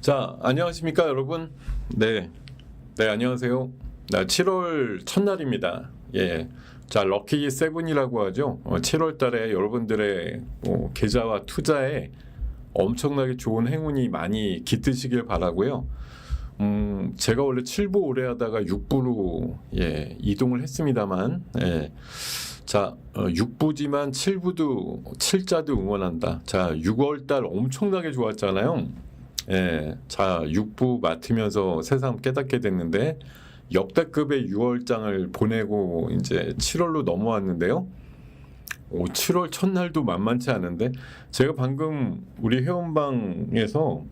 자, 안녕하십니까 여러분. 네, 안녕하세요. 7월 첫날입니다. 예, 자, 럭키 세븐이라고 하죠. 7월 달에 여러분들의 계좌와 투자에 엄청나게 좋은 행운이 많이 깃드시길 바라고요. 제가 원래 7부 오래 하다가 6부로 이동을 했습니다만, 자, 6부지만 7부도 7자도 응원한다. 자, 6월 달 엄청나게 좋았잖아요. 자, 6부 맡으면서 새삼 깨닫게 됐는데 역대급의 6월장을 보내고 이제 7월로 넘어왔는데요. 7월 첫날도 만만치 않은데 제가 방금 우리 회원방에서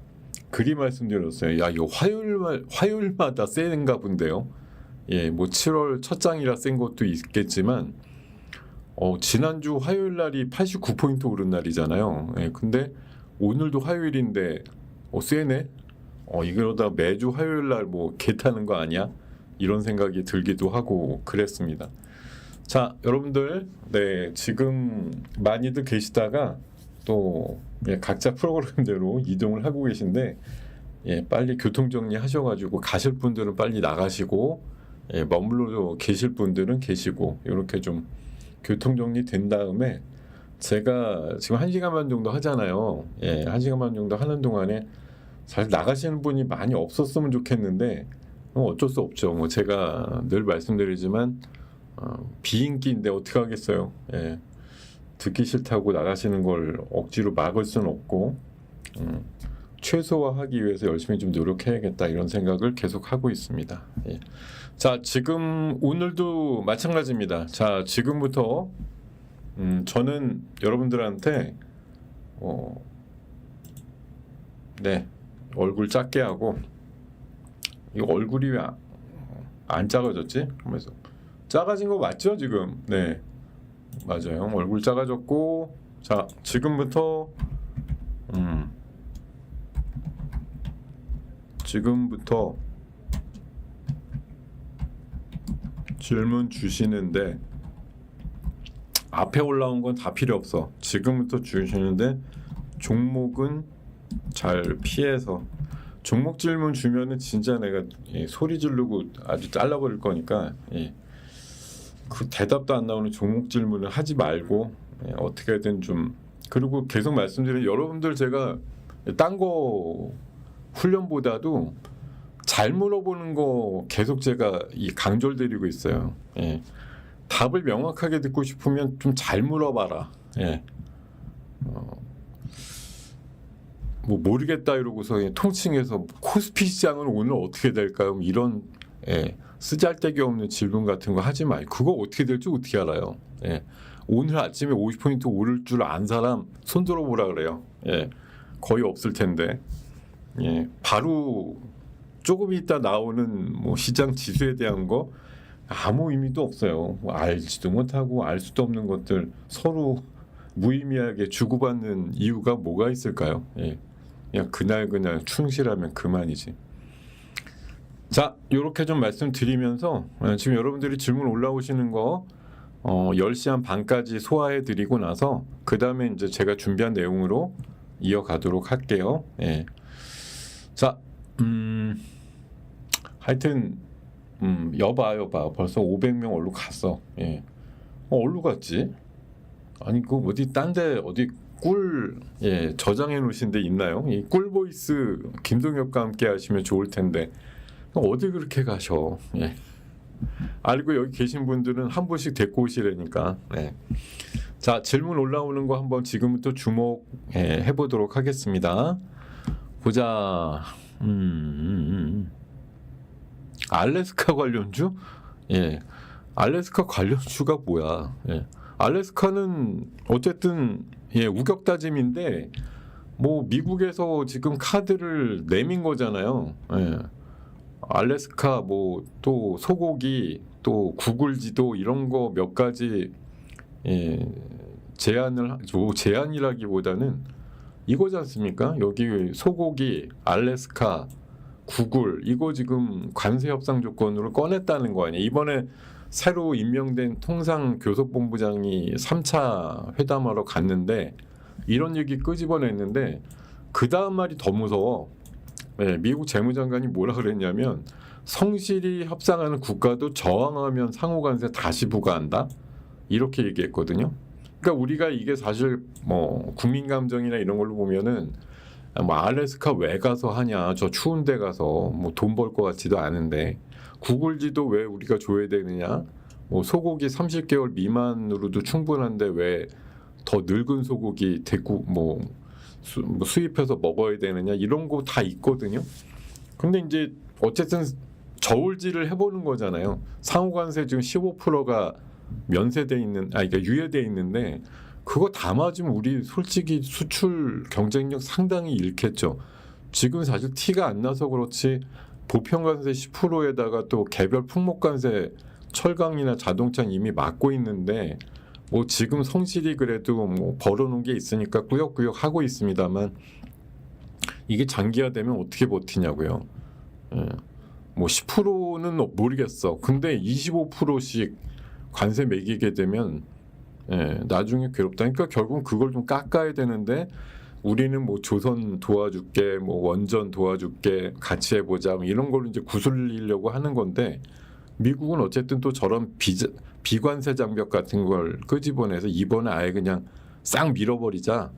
글이 말씀드렸어요. 야, 이거 화요일마다 세는가 본데요. 뭐 7월 첫 장이라 센 것도 있겠지만 지난주 화요일 날이 89포인트 오른 날이잖아요. 근데 오늘도 화요일인데 세네? 이러다 매주 화요일 날 뭐 개 타는 거 아니야? 이런 생각이 들기도 하고 그랬습니다. 자, 여러분들, 지금 많이들 계시다가 또 각자 프로그램대로 이동을 하고 계신데 빨리 교통정리 하셔가지고 가실 분들은 빨리 나가시고 머물러 계실 분들은 계시고 이렇게 좀 교통정리 된 다음에 제가 지금 1시간 반 정도 하잖아요. 1시간 반 정도 하는 동안에 잘 나가시는 분이 많이 없었으면 좋겠는데 어쩔 수 없죠. 뭐 제가 늘 말씀드리지만 비인기인데 어떻게 하겠어요. 듣기 싫다고 나가시는 걸 억지로 막을 수는 없고 최소화하기 위해서 열심히 좀 노력해야겠다 이런 생각을 계속 하고 있습니다. 자, 지금 오늘도 마찬가지입니다. 자, 지금부터 저는 여러분들한테 얼굴 작게 하고 이 얼굴이 왜 안 작아졌지? 하면서 작아진 거 맞죠 지금? 네, 맞아요. 얼굴 작아졌고 자, 지금부터 질문 주시는데 앞에 올라온 건 다 필요 없어. 지금부터 주시는데 종목은 잘 피해서 종목 질문 주면은 진짜 내가 소리 지르고 아주 잘라버릴 거니까 그 대답도 안 나오는 종목 질문을 하지 말고 어떻게든 좀 그리고 계속 말씀드린 여러분들 제가 딴 거 훈련보다도 잘 물어보는 거 계속 제가 강조를 드리고 있어요. 답을 명확하게 듣고 싶으면 좀 잘 물어봐라. 뭐 모르겠다 이러고서 통칭해서 코스피 시장은 오늘 어떻게 될까요? 이런 쓰잘데기 없는 질문 같은 거 하지 말고 그거 어떻게 될지 어떻게 알아요? 오늘 아침에 50포인트 오를 줄 안 사람 손 들어보라 그래요. 거의 없을 텐데 바로 조금 있다 나오는 뭐 시장 지수에 대한 거 아무 의미도 없어요. 뭐 알지도 못하고 알 수도 없는 것들 서로 무의미하게 주고받는 이유가 뭐가 있을까요? 그냥 그날 충실하면 그만이지. 자, 이렇게 좀 말씀드리면서 지금 여러분들이 질문 올라오시는 거 10시 한 반까지 소화해 드리고 나서 그 다음에 이제 제가 준비한 내용으로 이어가도록 할게요. 자, 하여튼 여봐 벌써 500명 얼로 갔어. 얼로 갔지? 아니 그 어디 딴데 어디 꿀 저장해 놓으신 데 있나요? 이 꿀보이스 김동엽과 함께 하시면 좋을 텐데 어디 그렇게 가셔? 알고 여기 계신 분들은 한 분씩 데리고 오시라니까. 자, 질문 올라오는 거 한번 지금부터 주목해 보도록 하겠습니다. 보자. 알래스카 관련주? 알래스카 관련주가 뭐야? 알래스카는 어쨌든 우격다짐인데 뭐 미국에서 지금 카드를 내민 거잖아요. 알래스카 뭐 또 소고기 또 구글 지도 이런 거 몇 가지 제안이라기보다는 이거지 않습니까? 여기 소고기, 알래스카, 구글 이거 지금 관세 협상 조건으로 꺼냈다는 거 아니에요? 이번에 새로 임명된 통상교섭본부장이 3차 회담하러 갔는데 이런 얘기 끄집어냈는데 그 다음 말이 더 무서워. 미국 재무장관이 뭐라 그랬냐면 성실히 협상하는 국가도 저항하면 상호간세 다시 부과한다 이렇게 얘기했거든요. 그러니까 우리가 이게 사실 뭐 국민 감정이나 이런 걸로 보면은 뭐 알래스카 왜 가서 하냐 저 추운 데 가서 뭐 돈 벌 것 같지도 않은데 구글지도 왜 우리가 줘야 되느냐 뭐 소고기 30개월 미만으로도 충분한데 왜 더 늙은 소고기 대구 뭐 수입해서 먹어야 되느냐 이런 거 다 있거든요. 근데 이제 어쨌든 저울질을 해보는 거잖아요. 상호관세 지금 15%가 면세돼 있는 그러니까 유예돼 있는데 그거 다 맞으면 우리 솔직히 수출 경쟁력 상당히 잃겠죠. 지금 사실 티가 안 나서 그렇지 보편관세 10%에다가 또 개별 품목관세 철강이나 자동차는 이미 막고 있는데 뭐 지금 성실히 그래도 뭐 벌어놓은 게 있으니까 꾸역꾸역 하고 있습니다만 이게 장기화되면 어떻게 버티냐고요. 뭐 10%는 모르겠어. 근데 25%씩 관세 매기게 되면 나중에 괴롭다니까 결국 그걸 좀 깎아야 되는데 우리는 뭐 조선 도와줄게, 뭐 원전 도와줄게, 같이 해보자 뭐 이런 걸로 이제 구슬리려고 하는 건데 미국은 어쨌든 또 저런 비관세 장벽 같은 걸 끄집어내서 이번에 아예 그냥 싹 밀어버리자.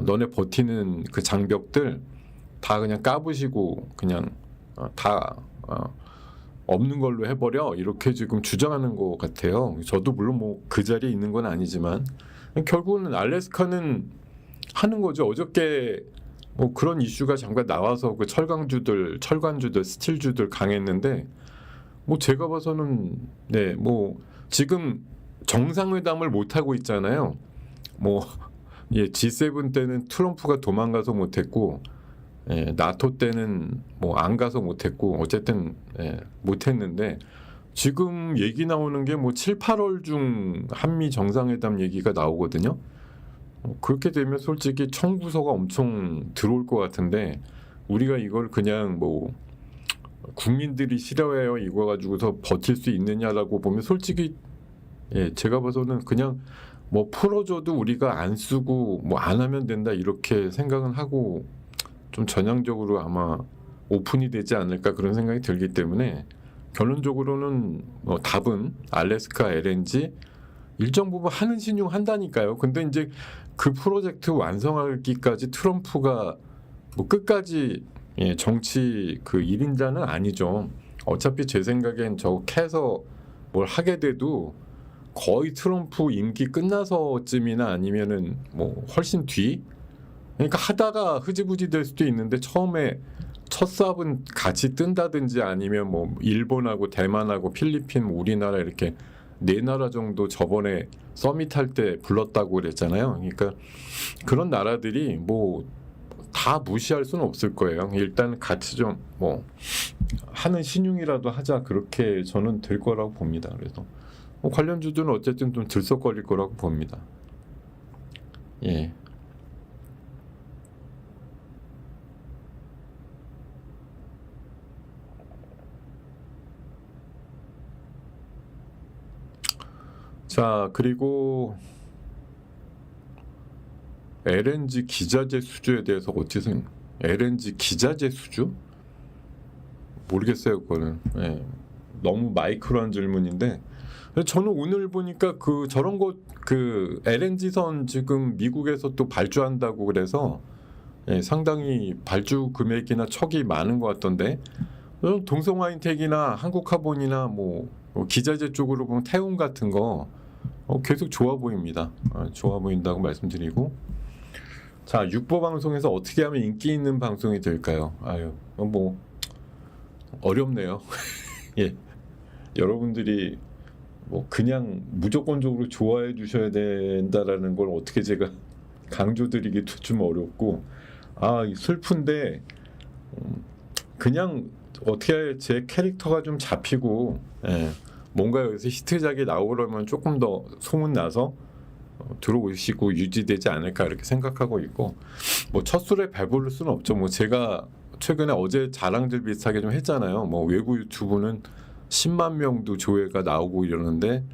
너네 버티는 그 장벽들 다 그냥 까부시고 그냥 다 없는 걸로 해버려 이렇게 지금 주장하는 것 같아요. 저도 물론 뭐 그 자리에 있는 건 아니지만 결국은 알래스카는 하는 거죠. 어저께 뭐 그런 이슈가 잠깐 나와서 그 철관주들, 스틸주들 강했는데 뭐 제가 봐서는 뭐 지금 정상회담을 못 하고 있잖아요. 뭐 G7 때는 트럼프가 도망가서 못했고 나토 때는 뭐 안 가서 못했고 어쨌든 못했는데 지금 얘기 나오는 게 뭐 7, 8월 중 한미 정상회담 얘기가 나오거든요. 그렇게 되면 솔직히 청구서가 엄청 들어올 것 같은데 우리가 이걸 그냥 뭐 국민들이 싫어해요 이거 가지고서 버틸 수 있느냐라고 보면 솔직히 제가 봐서는 그냥 뭐 풀어줘도 우리가 안 쓰고 뭐 안 하면 된다 이렇게 생각은 하고 좀 전향적으로 아마 오픈이 되지 않을까 그런 생각이 들기 때문에 결론적으로는 답은 알래스카 LNG 일정 부분 하는 신용 한다니까요. 근데 이제 그 프로젝트 완성하기까지 트럼프가 뭐 끝까지 정치 그 1인자는 아니죠. 어차피 제 생각엔 저거 캐서 뭘 하게 돼도 거의 트럼프 임기 끝나서쯤이나 아니면은 뭐 훨씬 뒤 그러니까 하다가 흐지부지 될 수도 있는데 처음에 첫 삽은 같이 뜬다든지 아니면 뭐 일본하고 대만하고 필리핀, 우리나라 이렇게 네 나라 정도 저번에 서밋 할 때 불렀다고 그랬잖아요. 그러니까 그런 나라들이 뭐 다 무시할 수는 없을 거예요. 일단 같이 좀 뭐 하는 신용이라도 하자 그렇게 저는 될 거라고 봅니다. 그래서 관련주들은 어쨌든 좀 들썩거릴 거라고 봅니다. 자, 그리고 LNG 기자재 수주에 대해서 어떻게 생각? LNG 기자재 수주? 모르겠어요, 그거는. 너무 마이크로한 질문인데 저는 오늘 보니까 그 저런 거 그 LNG선 지금 미국에서 또 발주한다고 그래서 상당히 발주 금액이나 척이 많은 것 같던데 동성화인텍이나 한국카본이나 뭐 기자재 쪽으로 보면 태움 같은 거 계속 좋아 보입니다. 좋아 보인다고 말씀드리고 자 육보 방송에서 어떻게 하면 인기 있는 방송이 될까요? 뭐 어렵네요. 여러분들이 뭐 그냥 무조건적으로 좋아해 주셔야 된다라는 걸 어떻게 제가 강조드리기 좀 어렵고 슬픈데 그냥 어떻게 제 캐릭터가 좀 잡히고 뭔가 여기서 히트작이 나오려면 조금 더 소문나서 들어오시고 유지되지 않을까 이렇게 생각하고 있고 뭐 첫 술에 배부를 수는 없죠. 뭐 제가 최근에 어제 자랑들 비슷하게 좀 했잖아요. 뭐 외국 유튜브는 10만 명도 조회가 나오고 이러는데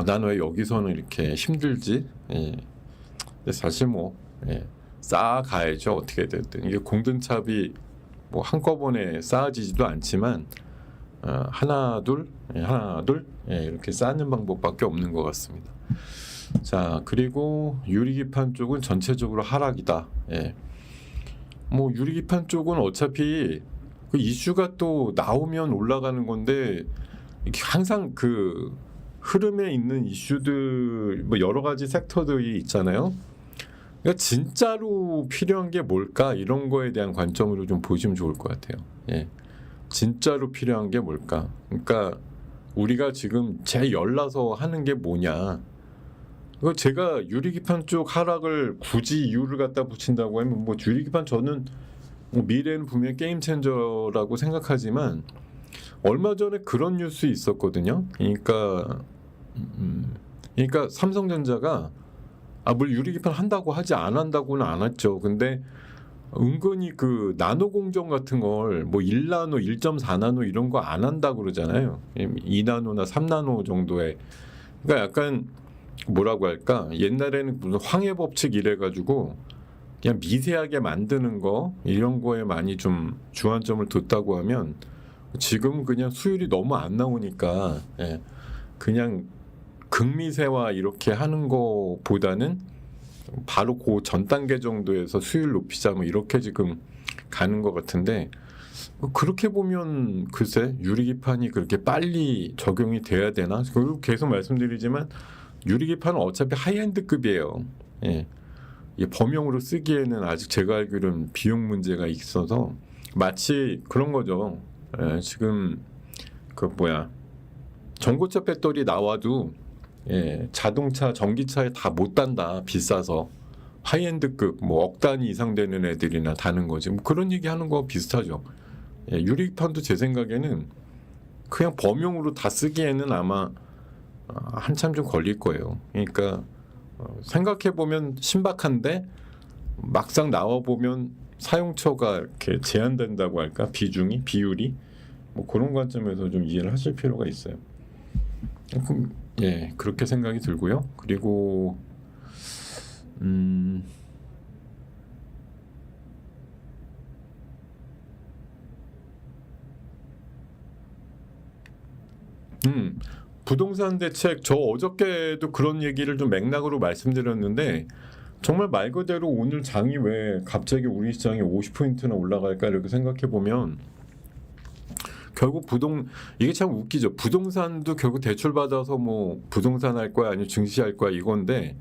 나는 왜 여기서는 이렇게 힘들지? 근데 사실 뭐 쌓아가야죠. 어떻게 됐든 이게 공든탑이 뭐 한꺼번에 쌓아지지도 않지만 하나 둘 이렇게 쌓는 방법밖에 없는 것 같습니다. 자, 그리고 유리기판 쪽은 전체적으로 하락이다. 뭐 유리기판 쪽은 어차피 그 이슈가 또 나오면 올라가는 건데 이렇게 항상 그 흐름에 있는 이슈들 뭐 여러 가지 섹터들이 있잖아요. 그러니까 진짜로 필요한 게 뭘까 이런 거에 대한 관점으로 좀 보시면 좋을 것 같아요. 진짜로 필요한 게 뭘까? 그러니까 우리가 지금 열나서 하는 게 뭐냐? 이거 제가 유리기판 쪽 하락을 굳이 이유를 갖다 붙인다고 하면 뭐 유리기판 저는 뭐 미래는 분명히 게임 체인저라고 생각하지만 얼마 전에 그런 뉴스 있었거든요. 그러니까 삼성전자가 물 유리기판 한다고 하지 안 한다고는 안 했죠. 근데 은근히 그 나노 공정 같은 걸 뭐 1나노, 1.4나노 이런 거 안 한다고 그러잖아요. 2나노나 3나노 정도의. 그러니까 약간 뭐라고 할까? 옛날에는 무슨 황해 법칙 이래 가지고 그냥 미세하게 만드는 거 이런 거에 많이 좀 주안점을 뒀다고 하면 지금 그냥 수율이 너무 안 나오니까 그냥 극미세화 이렇게 하는 거보다는 바로 그 전 단계 정도에서 수율 높이자 뭐 이렇게 지금 가는 것 같은데 그렇게 보면 글쎄 유리기판이 그렇게 빨리 적용이 돼야 되나? 그리고 계속 말씀드리지만 유리기판은 어차피 하이엔드급이에요. 이게 범용으로 쓰기에는 아직 제가 알기로는 비용 문제가 있어서 마치 그런 거죠. 지금 그 전고체 배터리 나와도 자동차, 전기차에 다 못 단다. 비싸서 하이엔드급 뭐 억 단위 이상 되는 애들이나 다는 거지. 뭐 그런 얘기 하는 거 비슷하죠. 유리판도 제 생각에는 그냥 범용으로 다 쓰기에는 아마 한참 좀 걸릴 거예요. 그러니까 생각해 보면 신박한데 막상 나와 보면 사용처가 이렇게 제한된다고 할까? 비율이 뭐 그런 관점에서 좀 이해를 하실 필요가 있어요. 그렇게 생각이 들고요. 그리고 부동산 대책 저 어저께도 그런 얘기를 좀 맥락으로 말씀드렸는데 정말 말 그대로 오늘 장이 왜 갑자기 우리 시장이 50포인트나 올라갈까 이렇게 생각해 보면 결국 이게 참 웃기죠. 부동산도 결국 대출 받아서 뭐 부동산 할 거야 아니면 증시 할 거야 이건데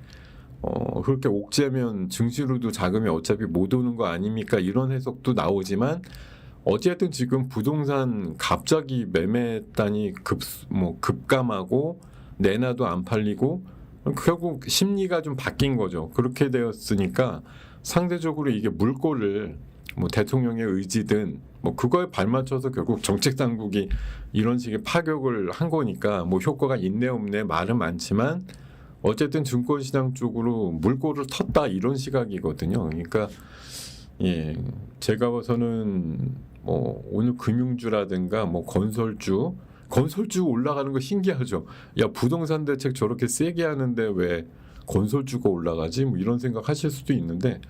그렇게 옥죄면 증시로도 자금이 어차피 못 오는 거 아닙니까? 이런 해석도 나오지만 어쨌든 지금 부동산 갑자기 매매단이 급감하고 내놔도 안 팔리고 결국 심리가 좀 바뀐 거죠. 그렇게 되었으니까 상대적으로 이게 물꼬를 뭐 대통령의 의지든 뭐 그거에 발맞춰서 결국 정책 당국이 이런 식의 파격을 한 거니까 뭐 효과가 있네 없네 말은 많지만 어쨌든 증권시장 쪽으로 물꼬를 텄다 이런 시각이거든요. 그러니까 제가 봐서는 뭐 오늘 금융주라든가 뭐 건설주 올라가는 거 신기하죠. 야 부동산 대책 저렇게 세게 하는데 왜 건설주가 올라가지? 뭐 이런 생각 하실 수도 있는데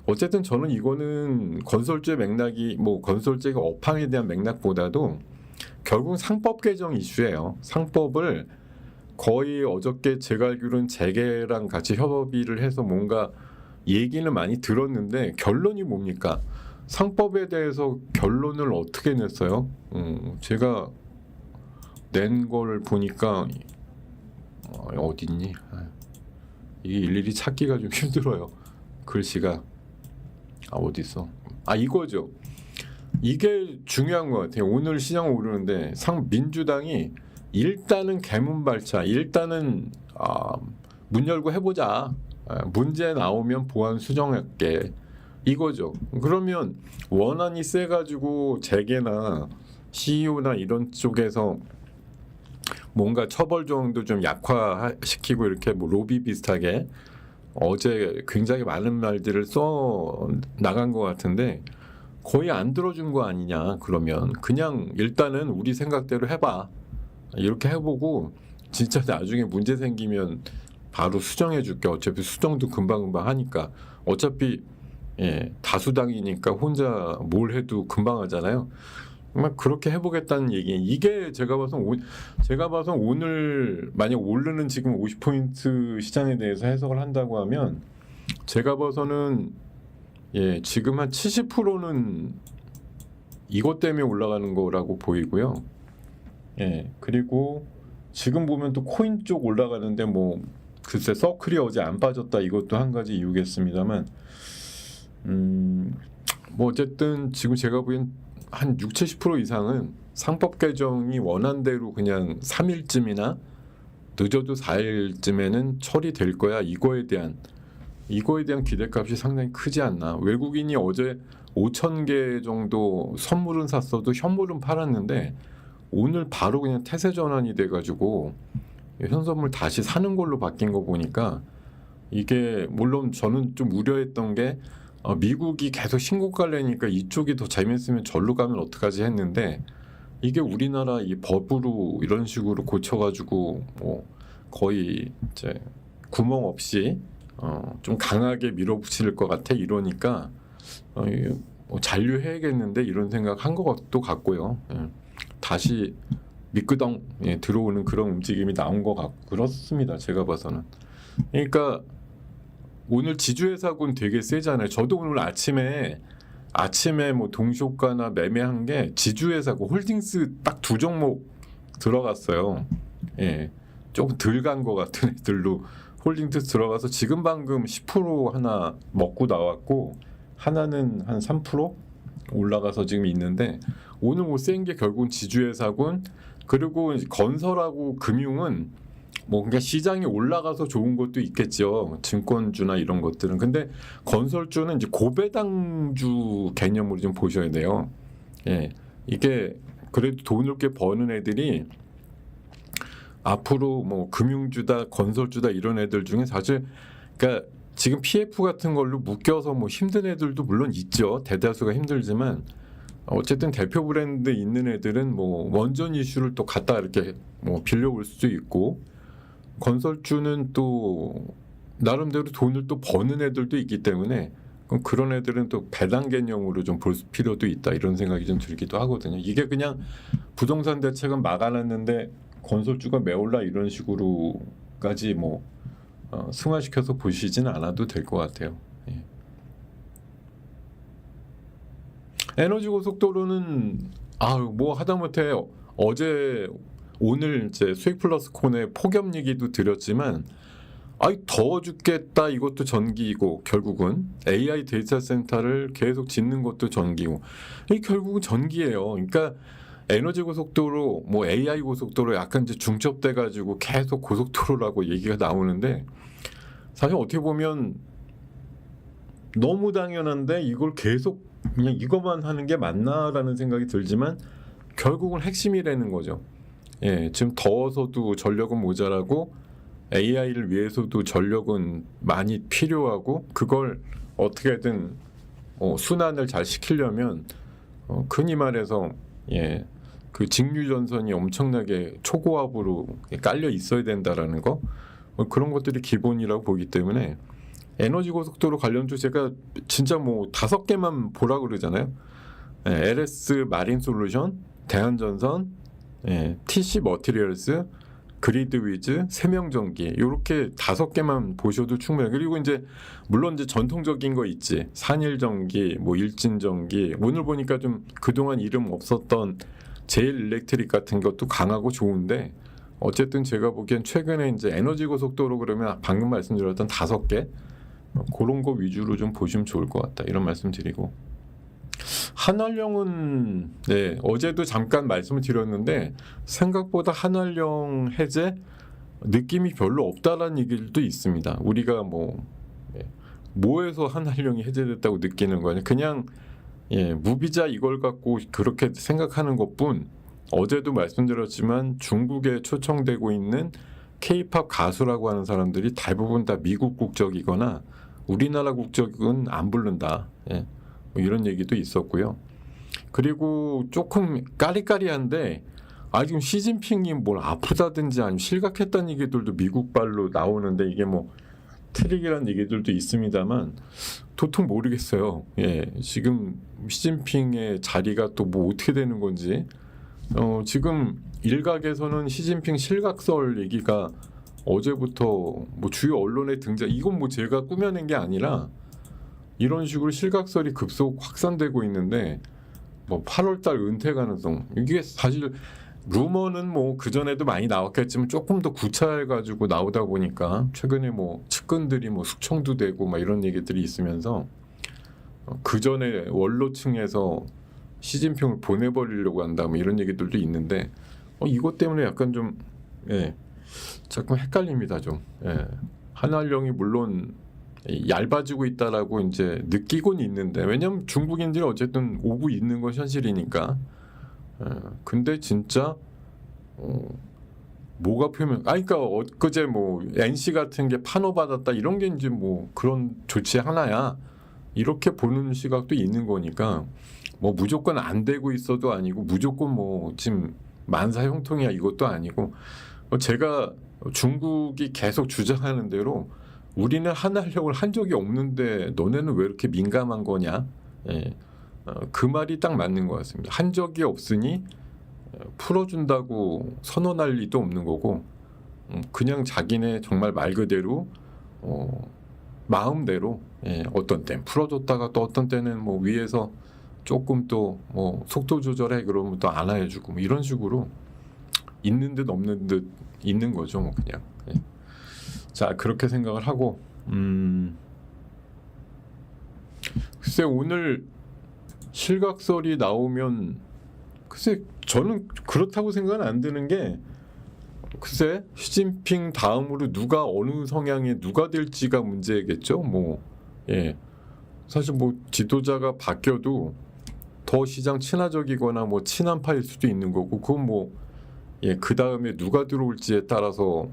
어쨌든 저는 이거는 건설주의 맥락이 뭐 건설주가 업황에 대한 맥락보다도 결국 상법 개정 이슈예요. 상법을 거의 어저께 제가 알기로는 재계랑 같이 협의를 해서 뭔가 얘기는 많이 들었는데 결론이 뭡니까? 상법에 대해서 결론을 어떻게 냈어요? 제가 낸 걸 보니까 어딨니? 이게 일일이 찾기가 좀 힘들어요. 글씨가 어디 있어? 이거죠. 이게 중요한 것 같아요. 오늘 시장 오르는데 민주당이 일단은 개문발차, 일단은 문 열고 해보자. 문제 나오면 보완 수정할게. 이거죠. 그러면 원한이 세가지고 재계나 CEO나 이런 쪽에서 뭔가 처벌 조항도 좀 약화시키고 이렇게 뭐 로비 비슷하게 어제 굉장히 많은 말들을 써 나간 것 같은데 거의 안 들어준 거 아니냐. 그러면 그냥 일단은 우리 생각대로 해봐. 이렇게 해보고 진짜 나중에 문제 생기면 바로 수정해 줄게. 어차피 수정도 금방금방 하니까 어차피 예, 다수당이니까 혼자 뭘 해도 금방 하잖아요. 막 그렇게 해보겠다는 얘기. 이게 제가 봐서 오늘 만약 오르는 지금 50포인트 시장에 대해서 해석을 한다고 하면 제가 봐서는 예, 지금 한 70%는 이것 때문에 올라가는 거라고 보이고요. 예, 그리고 지금 보면 또 코인 쪽 올라가는데 뭐 글쎄 서클이 어제 안 빠졌다 이것도 한 가지 이유겠습니다만 뭐 어쨌든 지금 제가 보기엔 한 60-70% 이상은 상법 개정이 원안대로 그냥 3일쯤이나 늦어도 4일쯤에는 처리될 거야. 이거에 대한 기대값이 상당히 크지 않나. 외국인이 어제 5,000개 정도 선물은 샀어도 현물은 팔았는데 오늘 바로 그냥 태세 전환이 돼가지고 현선물 다시 사는 걸로 바뀐 거 보니까 이게 물론 저는 좀 우려했던 게 미국이 계속 신고가를 내니까 이쪽이 더 재밌으면 절로 가면 어떡하지 했는데 이게 우리나라 이 법으로 이런 식으로 고쳐가지고 뭐 거의 이제 구멍 없이 좀 강하게 밀어붙일 것 같아 이러니까 뭐 잔류해야겠는데 이런 생각 한 것도 같고요. 예. 다시 미끄덩 들어오는 그런 움직임이 나온 것 같고 그렇습니다. 제가 봐서는. 그러니까 오늘 지주회사군 되게 세잖아요. 저도 오늘 아침에 뭐 동시효과나 매매한 게 지주회사고 홀딩스 딱 두 종목 들어갔어요. 예, 조금 덜 간 것 같은 애들로 홀딩스 들어가서 지금 방금 10% 하나 먹고 나왔고 하나는 한 3% 올라가서 지금 있는데 오늘 뭐 센 게 결국은 지주회사군 그리고 건설하고 금융은 뭐 그러니까 시장이 올라가서 좋은 것도 있겠죠. 증권주나 이런 것들은. 근데 건설주는 이제 고배당주 개념으로 좀 보셔야 돼요. 예. 이게 그래도 돈을 꽤 버는 애들이 앞으로 뭐 금융주다 건설주다 이런 애들 중에 사실 그러니까 지금 PF 같은 걸로 묶여서 뭐 힘든 애들도 물론 있죠. 대다수가 힘들지만 어쨌든 대표 브랜드 있는 애들은 뭐 원전 이슈를 또 갖다 이렇게 뭐 빌려올 수도 있고 건설주는 또 나름대로 돈을 또 버는 애들도 있기 때문에 그런 애들은 또 배당 개념으로 좀 볼 필요도 있다 이런 생각이 좀 들기도 하거든요. 이게 그냥 부동산 대책은 막아놨는데 건설주가 매올라 이런 식으로까지 뭐 승화시켜서 보시지는 않아도 될 것 같아요. 예. 에너지 고속도로는 뭐 하다못해 어제 오늘 이제 수익 플러스 콘의 폭염 얘기도 드렸지만 더워 죽겠다 이것도 전기이고 결국은 AI 데이터 센터를 계속 짓는 것도 전기고 이 결국은 전기예요. 그러니까 에너지 고속도로 뭐 AI 고속도로 약간 이제 중첩돼 가지고 계속 고속도로라고 얘기가 나오는데 사실 어떻게 보면 너무 당연한데 이걸 계속 그냥 이것만 하는 게 맞나라는 생각이 들지만 결국은 핵심이라는 거죠. 예, 지금 더워서도 전력은 모자라고 AI를 위해서도 전력은 많이 필요하고 그걸 어떻게든 순환을 잘 시키려면 흔히 말해서 예, 그 직류 전선이 엄청나게 초고압으로 깔려 있어야 된다라는 거 그런 것들이 기본이라고 보기 때문에 에너지 고속도로 관련주 제가 진짜 뭐 5개만 보라 그러잖아요. 예, LS 마린 솔루션, 대한전선, 예, TC 머티리얼스, 그리드 위즈, 세명전기 이렇게 5개만 보셔도 충분해요. 그리고 이제 물론 이제 전통적인 거 있지. 산일전기, 뭐 일진전기. 오늘 보니까 좀 그동안 이름 없었던 제일 일렉트릭 같은 것도 강하고 좋은데 어쨌든 제가 보기엔 최근에 이제 에너지 고속도로 그러면 방금 말씀드렸던 5개 그런 거 위주로 좀 보시면 좋을 것 같다. 이런 말씀 드리고 한알령은 네, 어제도 잠깐 말씀을 드렸는데 생각보다 한알령 해제 느낌이 별로 없다라는 얘기도 있습니다. 우리가 뭐에서 한알령이 해제됐다고 느끼는 거냐? 그냥 무비자 이걸 갖고 그렇게 생각하는 것뿐. 어제도 말씀드렸지만 중국에 초청되고 있는 K-팝 가수라고 하는 사람들이 대부분 다 미국 국적이거나 우리나라 국적은 안 부른다. 예. 뭐 이런 얘기도 있었고요. 그리고 조금 까리까리한데 지금 시진핑이 뭘 아프다든지 아니면 실각했다는 얘기들도 미국발로 나오는데 이게 뭐 트릭이라는 얘기들도 있습니다만 도통 모르겠어요. 예, 지금 시진핑의 자리가 또 뭐 어떻게 되는 건지. 지금 일각에서는 시진핑 실각설 얘기가 어제부터 뭐 주요 언론에 등장. 이건 뭐 제가 꾸며낸 게 아니라 이런 식으로 실각설이 급속 확산되고 있는데, 뭐 8월달 은퇴 가능성, 이게 사실 루머는 뭐 그 전에도 많이 나왔겠지만 조금 더 구차해가지고 나오다 보니까 최근에 뭐 측근들이 뭐 숙청도 되고 막 이런 얘기들이 있으면서 그 전에 원로층에서 시진핑을 보내버리려고 한다 뭐 이런 얘기들도 있는데, 이것 때문에 약간 좀 자꾸 헷갈립니다 좀. 한알령이 물론 얇아지고 있다라고 이제 느끼곤 있는데, 왜냐면 중국인들이 어쨌든 오고 있는 건 현실이니까. 근데 진짜 뭐가 표면, 그러니까 엊그제 뭐 NC 같은 게 판호받았다 이런 게 이제 뭐 그런 조치 하나야, 이렇게 보는 시각도 있는 거니까, 뭐 무조건 안 되고 있어도 아니고 무조건 뭐 지금 만사 형통이야 이것도 아니고, 제가 중국이 계속 주장하는 대로 우리는 한알령을 한 적이 없는데 너네는 왜 이렇게 민감한 거냐, 그 말이 딱 맞는 것 같습니다. 한 적이 없으니 풀어준다고 선언할 리도 없는 거고, 그냥 자기네 정말 말 그대로 마음대로, 어떤 때는 풀어줬다가 또 어떤 때는 뭐 위에서 조금 또 뭐 속도 조절해 그러면 또 안 해주고 뭐 이런 식으로 있는 듯 없는 듯 있는 거죠 뭐 그냥. 자, 그렇게 생각을 하고, 글쎄 오늘 실각설이 나오면, 글쎄 저는 그렇다고 생각은 안 드는 게, 글쎄 시진핑 다음으로 누가 어느 성향의 누가 될지가 문제겠죠 뭐. 사실 뭐 지도자가 바뀌어도 더 시장 친화적이거나 뭐 친한파일 수도 있는 거고, 그건 뭐 그 다음에 누가 들어올지에 따라서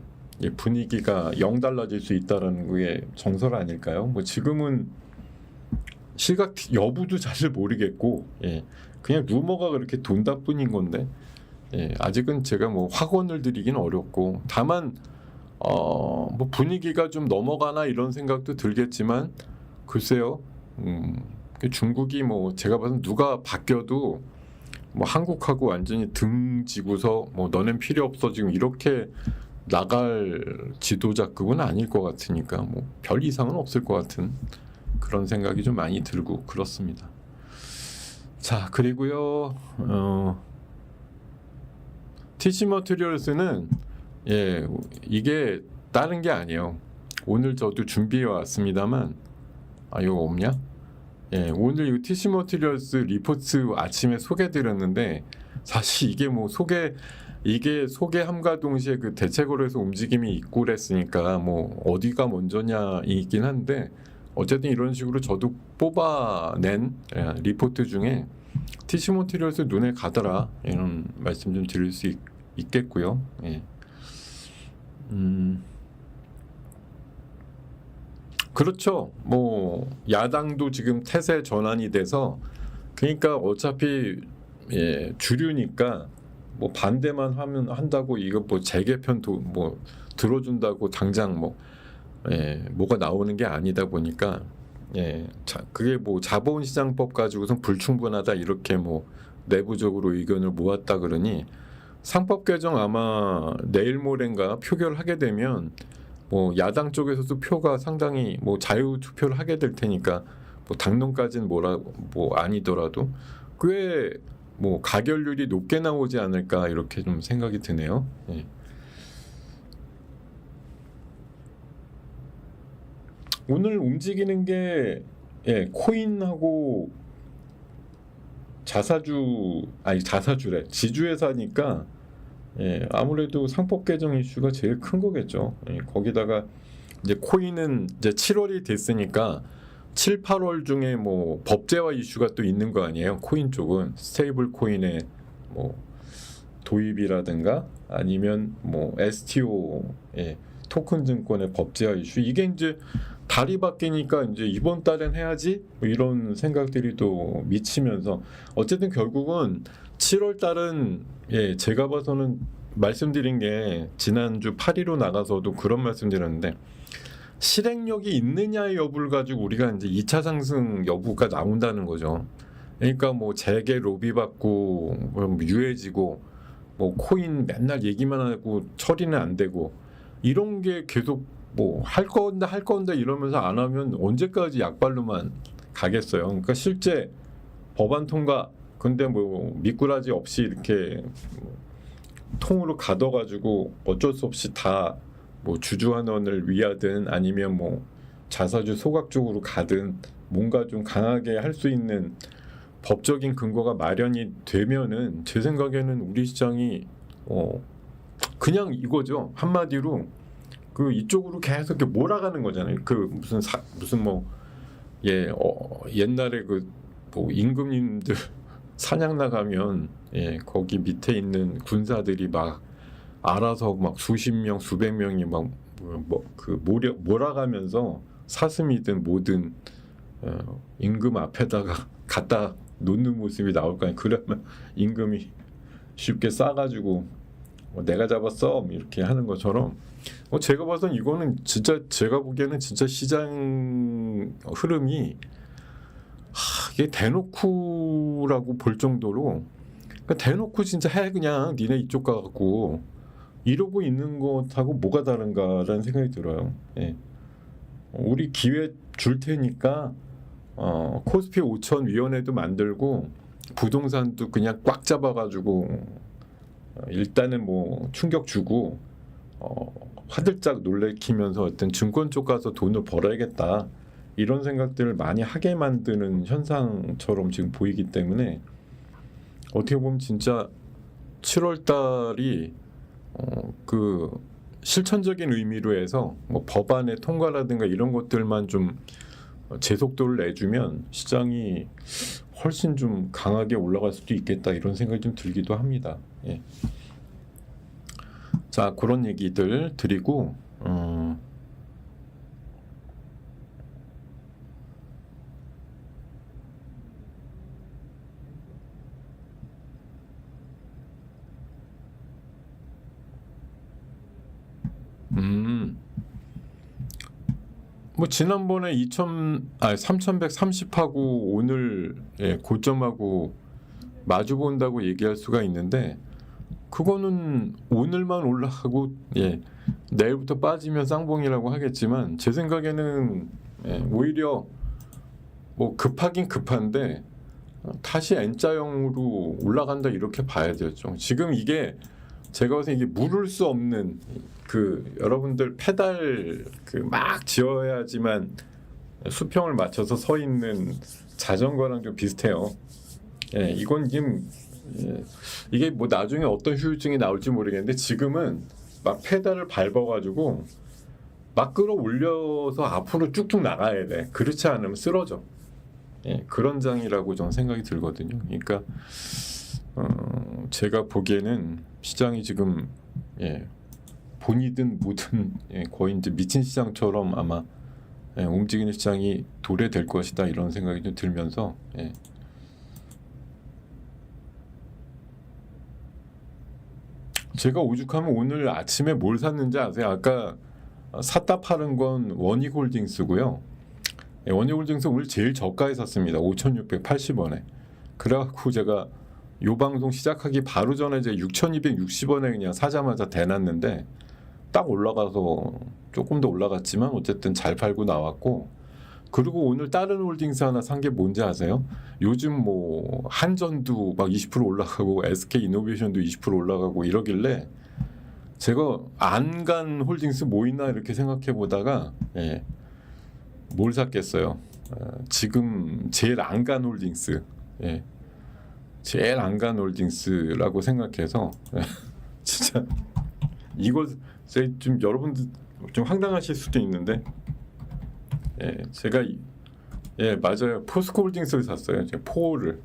분위기가 영 달라질 수 있다라는 게 정설 아닐까요? 뭐 지금은 실각 여부도 잘 모르겠고, 그냥 루머가 그렇게 돈다 뿐인 건데, 아직은 제가 뭐 확언을 드리긴 어렵고, 다만 뭐 분위기가 좀 넘어가나 이런 생각도 들겠지만, 글쎄요, 중국이 뭐 제가 봐서 누가 바뀌어도 뭐 한국하고 완전히 등지고서 뭐 너넨 필요 없어 지금 이렇게 나갈 지도자급은 아닐 것 같으니까 뭐 별 이상은 없을 것 같은 그런 생각이 좀 많이 들고 그렇습니다. 자, 그리고요, TC 머티리얼스는 이게 다른 게 아니에요. 오늘 저도 준비해 왔습니다만, 이거 없냐? 오늘 이 TC 머티리얼스 리포트 아침에 소개드렸는데, 사실 이게 뭐 소개함과 동시에 그 대체거래소 움직임이 있고 그랬으니까 뭐 어디가 먼저냐이긴 한데, 어쨌든 이런 식으로 저도 뽑아낸 리포트 중에 TC 머티리얼스 눈에 가더라 이런 말씀 좀 드릴 수 있겠고요. 그렇죠. 뭐 야당도 지금 태세 전환이 돼서, 그러니까 어차피 주류니까 뭐 반대만 하면 한다고 이거 뭐 재개편도 뭐 들어준다고 당장 뭐가 나오는 게 아니다 보니까, 그게 뭐 자본시장법 가지고선 불충분하다 이렇게 뭐 내부적으로 의견을 모았다 그러니, 상법 개정 아마 내일 모레인가 표결하게 되면 뭐 야당 쪽에서도 표가 상당히 뭐 자유 투표를 하게 될 테니까, 뭐 당론까지는 뭐 아니더라도 꽤 뭐 가결률이 높게 나오지 않을까 이렇게 좀 생각이 드네요. 오늘 움직이는 게 코인하고 자사주래 지주회사니까, 아무래도 상법 개정 이슈가 제일 큰 거겠죠. 거기다가 이제 코인은 이제 7월이 됐으니까 7, 8월 중에 뭐 법제화 이슈가 또 있는 거 아니에요. 코인 쪽은 스테이블 코인의 뭐 도입이라든가 아니면 뭐 STO 토큰 증권의 법제화 이슈, 이게 이제 달이 바뀌니까 이제 이번 달엔 해야지 뭐 이런 생각들이 또 미치면서, 어쨌든 결국은 7월 달은 제가 봐서는 말씀드린 게 지난주 8.15 나가서도 그런 말씀드렸는데, 실행력이 있느냐의 여부를 가지고 우리가 이제 2차 상승 여부가 나온다는 거죠. 그러니까 뭐 재계 로비 받고 뭐 유해지고 뭐 코인 맨날 얘기만 하고 처리는 안 되고 이런 게 계속 뭐 할 건데 이러면서 안 하면 언제까지 약발로만 가겠어요. 그러니까 실제 법안 통과 근데 뭐 미꾸라지 없이 이렇게 통으로 가둬가지고 어쩔 수 없이 다 뭐 주주환원을 위하든 아니면 뭐 자사주 소각 쪽으로 가든 뭔가 좀 강하게 할 수 있는 법적인 근거가 마련이 되면은 제 생각에는 우리 시장이 그냥 이거죠. 한마디로 그 이쪽으로 계속 이렇게 몰아가는 거잖아요. 그 무슨 뭐 옛날에 그 뭐 임금님들 사냥 나가면 거기 밑에 있는 군사들이 막 알아서 막 수십 명 수백 명이 막 그 몰아가면서 사슴이든 뭐든 임금 앞에다가 갖다 놓는 모습이 나올 거 아니에요. 그러면 임금이 쉽게 싸가지고 내가 잡았어 이렇게 하는 것처럼 제가 봐선 이거는 진짜 제가 보기에는 진짜 시장 흐름이 이게 대놓고라고 볼 정도로 그러니까 대놓고 진짜 해 그냥 니네 이쪽 가갖고 이러고 있는 것하고 뭐가 다른가라는 생각이 들어요. 우리 기회 줄 테니까 코스피 5천 위원회도 만들고 부동산도 그냥 꽉 잡아가지고 일단은 뭐 충격 주고 화들짝 놀래키면서 어떤 증권 쪽 가서 돈을 벌어야겠다 이런 생각들을 많이 하게 만드는 현상처럼 지금 보이기 때문에 어떻게 보면 진짜 7월 달이 그 실천적인 의미로 해서 뭐 법안의 통과라든가 이런 것들만 좀 제속도를 내주면 시장이 훨씬 좀 강하게 올라갈 수도 있겠다 이런 생각이 좀 들기도 합니다. 자, 그런 얘기들 드리고 뭐 지난번에 3130하고 오늘 고점하고 마주 본다고 얘기할 수가 있는데 그거는 오늘만 올라가고 내일부터 빠지면 쌍봉이라고 하겠지만 제 생각에는 오히려 뭐 급하긴 급한데 다시 N자형으로 올라간다 이렇게 봐야 되죠. 지금 이게 제가 봐서 이게 물을 수 없는 그 여러분들 페달 그 막 지어야지만 수평을 맞춰서 서 있는 자전거랑 좀 비슷해요. 이건 지금 이게 뭐 나중에 어떤 후유증이 나올지 모르겠는데 지금은 막 페달을 밟아가지고 막 끌어올려서 앞으로 쭉쭉 나가야 돼. 그렇지 않으면 쓰러져. 그런 장이라고 저는 생각이 들거든요. 그러니까 제가 보기에는 시장이 지금 본이든 뭐든 거의 이제 미친 시장처럼 아마 움직이는 시장이 도래될 것이다 이런 생각이 좀 들면서 제가 오죽하면 오늘 아침에 뭘 샀는지 아세요? 아까 샀다 파는 건 원익홀딩스고요. 원익홀딩스 오늘 제일 저가에 샀습니다. 5,680원에. 그래갖고 제가 요 방송 시작하기 바로 전에 이제 6,260원에 그냥 사자마자 대놨는데 딱 올라가서 조금 더 올라갔지만 어쨌든 잘 팔고 나왔고 그리고 오늘 다른 홀딩스 하나 산 게 뭔지 아세요? 요즘 뭐 한전도 막 20% 올라가고 SK이노베이션도 20% 올라가고 이러길래 제가 안 간 홀딩스 뭐 있나 이렇게 생각해 보다가 뭘 샀겠어요? 지금 제일 안 간 홀딩스 제일 안 간 홀딩스라고 생각해서 진짜 이거 좀 여러분들 좀 황당하실 수도 있는데 제가 맞아요. 포스코홀딩스를 샀어요. 제가 포를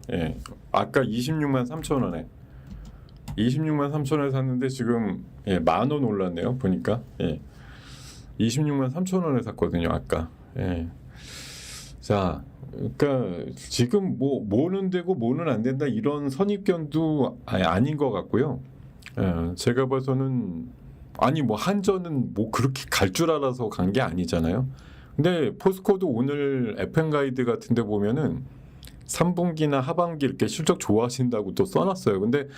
아까 26만 3천 원에 26만 3천 원에 샀는데 지금 10,000원 올랐네요. 보니까 26만 3천 원에 샀거든요. 아까 자, 그러니까 지금 뭐는 되고 뭐는 안 된다 이런 선입견도 아닌 것 같고요. 제가 봐서는 아니 뭐 한전은 뭐 그렇게 갈 줄 알아서 간 게 아니잖아요. 근데 포스코도 오늘 FM 가이드 같은 데 보면은 3분기나 하반기 이렇게 실적 좋아하신다고 또 써놨어요. 근데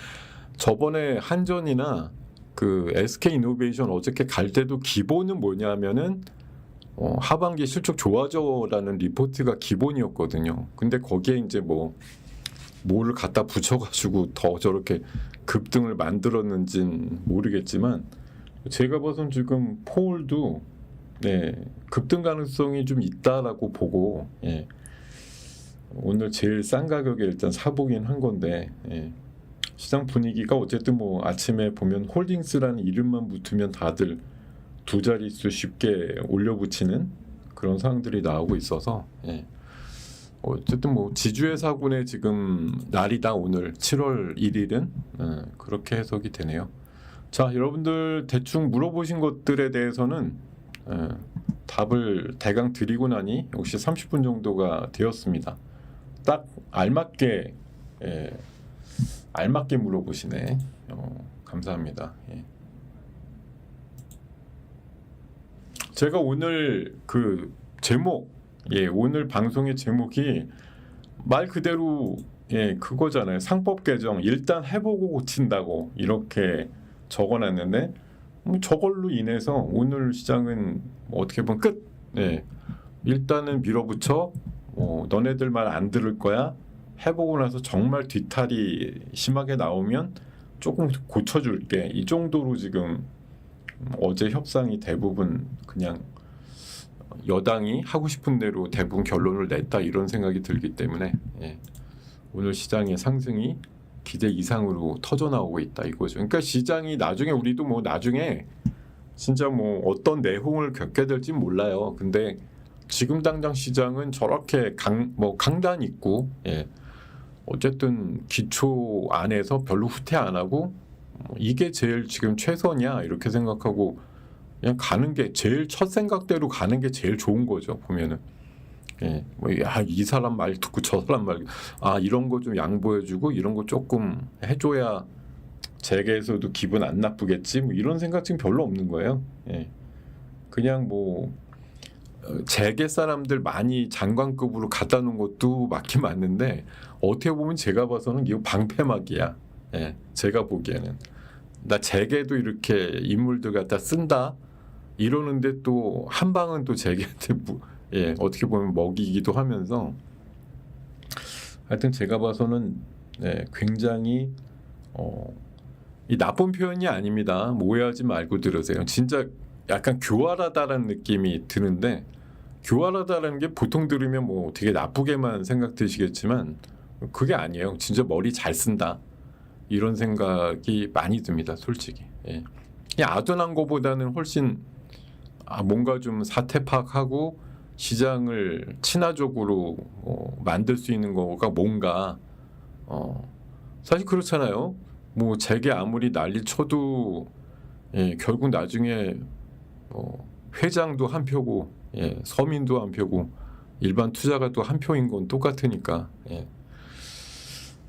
저번에 한전이나 그 SK이노베이션 어저께 갈 때도 기본은 뭐냐면은 하반기 실적 좋아져라는 리포트가 기본이었거든요. 근데 거기에 이제 뭐를 갖다 붙여가지고 더 저렇게 급등을 만들었는진 모르겠지만 제가 봐선 지금 포울도 급등 가능성이 좀 있다라고 보고 오늘 제일 싼 가격에 일단 사보긴 한 건데 시장 분위기가 어쨌든 뭐 아침에 보면 홀딩스라는 이름만 붙으면 다들 두 자릿수 쉽게 올려붙이는 그런 상황들이 나오고 있어서 어쨌든 뭐 지주회사군의 지금 날이다 오늘 7월 1일은 그렇게 해석이 되네요. 자, 여러분들 대충 물어보신 것들에 대해서는 답을 대강 드리고 나니 역시 30분 정도가 되었습니다. 딱 알맞게 알맞게 물어보시네. 감사합니다. 제가 오늘 그 제목 오늘 방송의 제목이 말 그대로 그거잖아요. 상법 개정 일단 해보고 고친다고 이렇게 적어놨는데 저걸로 인해서 오늘 시장은 어떻게 보면 끝. 일단은 밀어붙여. 너네들 말 안 들을 거야. 해보고 나서 정말 뒤탈이 심하게 나오면 조금 고쳐줄게. 이 정도로 지금 어제 협상이 대부분 그냥 여당이 하고 싶은 대로 대부분 결론을 냈다 이런 생각이 들기 때문에 오늘 시장의 상승이 기대 이상으로 터져 나오고 있다 이거죠. 그러니까 시장이 나중에 우리도 뭐 나중에 진짜 뭐 어떤 내홍을 겪게 될지 몰라요. 근데 지금 당장 시장은 저렇게 강단 있고 어쨌든 기초 안에서 별로 후퇴 안 하고 이게 제일 지금 최선이야 이렇게 생각하고 그냥 가는 게 제일 첫 생각대로 가는 게 제일 좋은 거죠. 보면은 이 사람 말 듣고 저 사람 말 이런 거 좀 양보해주고 이런 거 조금 해줘야 재계에서도 기분 안 나쁘겠지 뭐 이런 생각 지금 별로 없는 거예요. 그냥 뭐 재계 사람들 많이 장관급으로 갖다 놓은 것도 맞긴 맞는데 어떻게 보면 제가 봐서는 이거 방패막이야. 제가 보기에는 나 재계도 이렇게 인물들 갖다 쓴다 이러는데 또 한 방은 또 재계한테 어떻게 보면 먹이기도 하면서 하여튼 제가 봐서는 굉장히 이 나쁜 표현이 아닙니다. 오해하지 말고 들으세요. 진짜 약간 교활하다라는 느낌이 드는데 교활하다라는 게 보통 들으면 뭐 되게 나쁘게만 생각되시겠지만 그게 아니에요. 진짜 머리 잘 쓴다 이런 생각이 많이 듭니다. 솔직히 그냥 아둔한 거보다는 훨씬 뭔가 좀 사태 파악하고 시장을 친화적으로 만들 수 있는 거가 뭔가 사실 그렇잖아요. 뭐 재계 아무리 난리 쳐도 결국 나중에 회장도 한 표고 서민도 한 표고 일반 투자가 또 한 표인 건 똑같으니까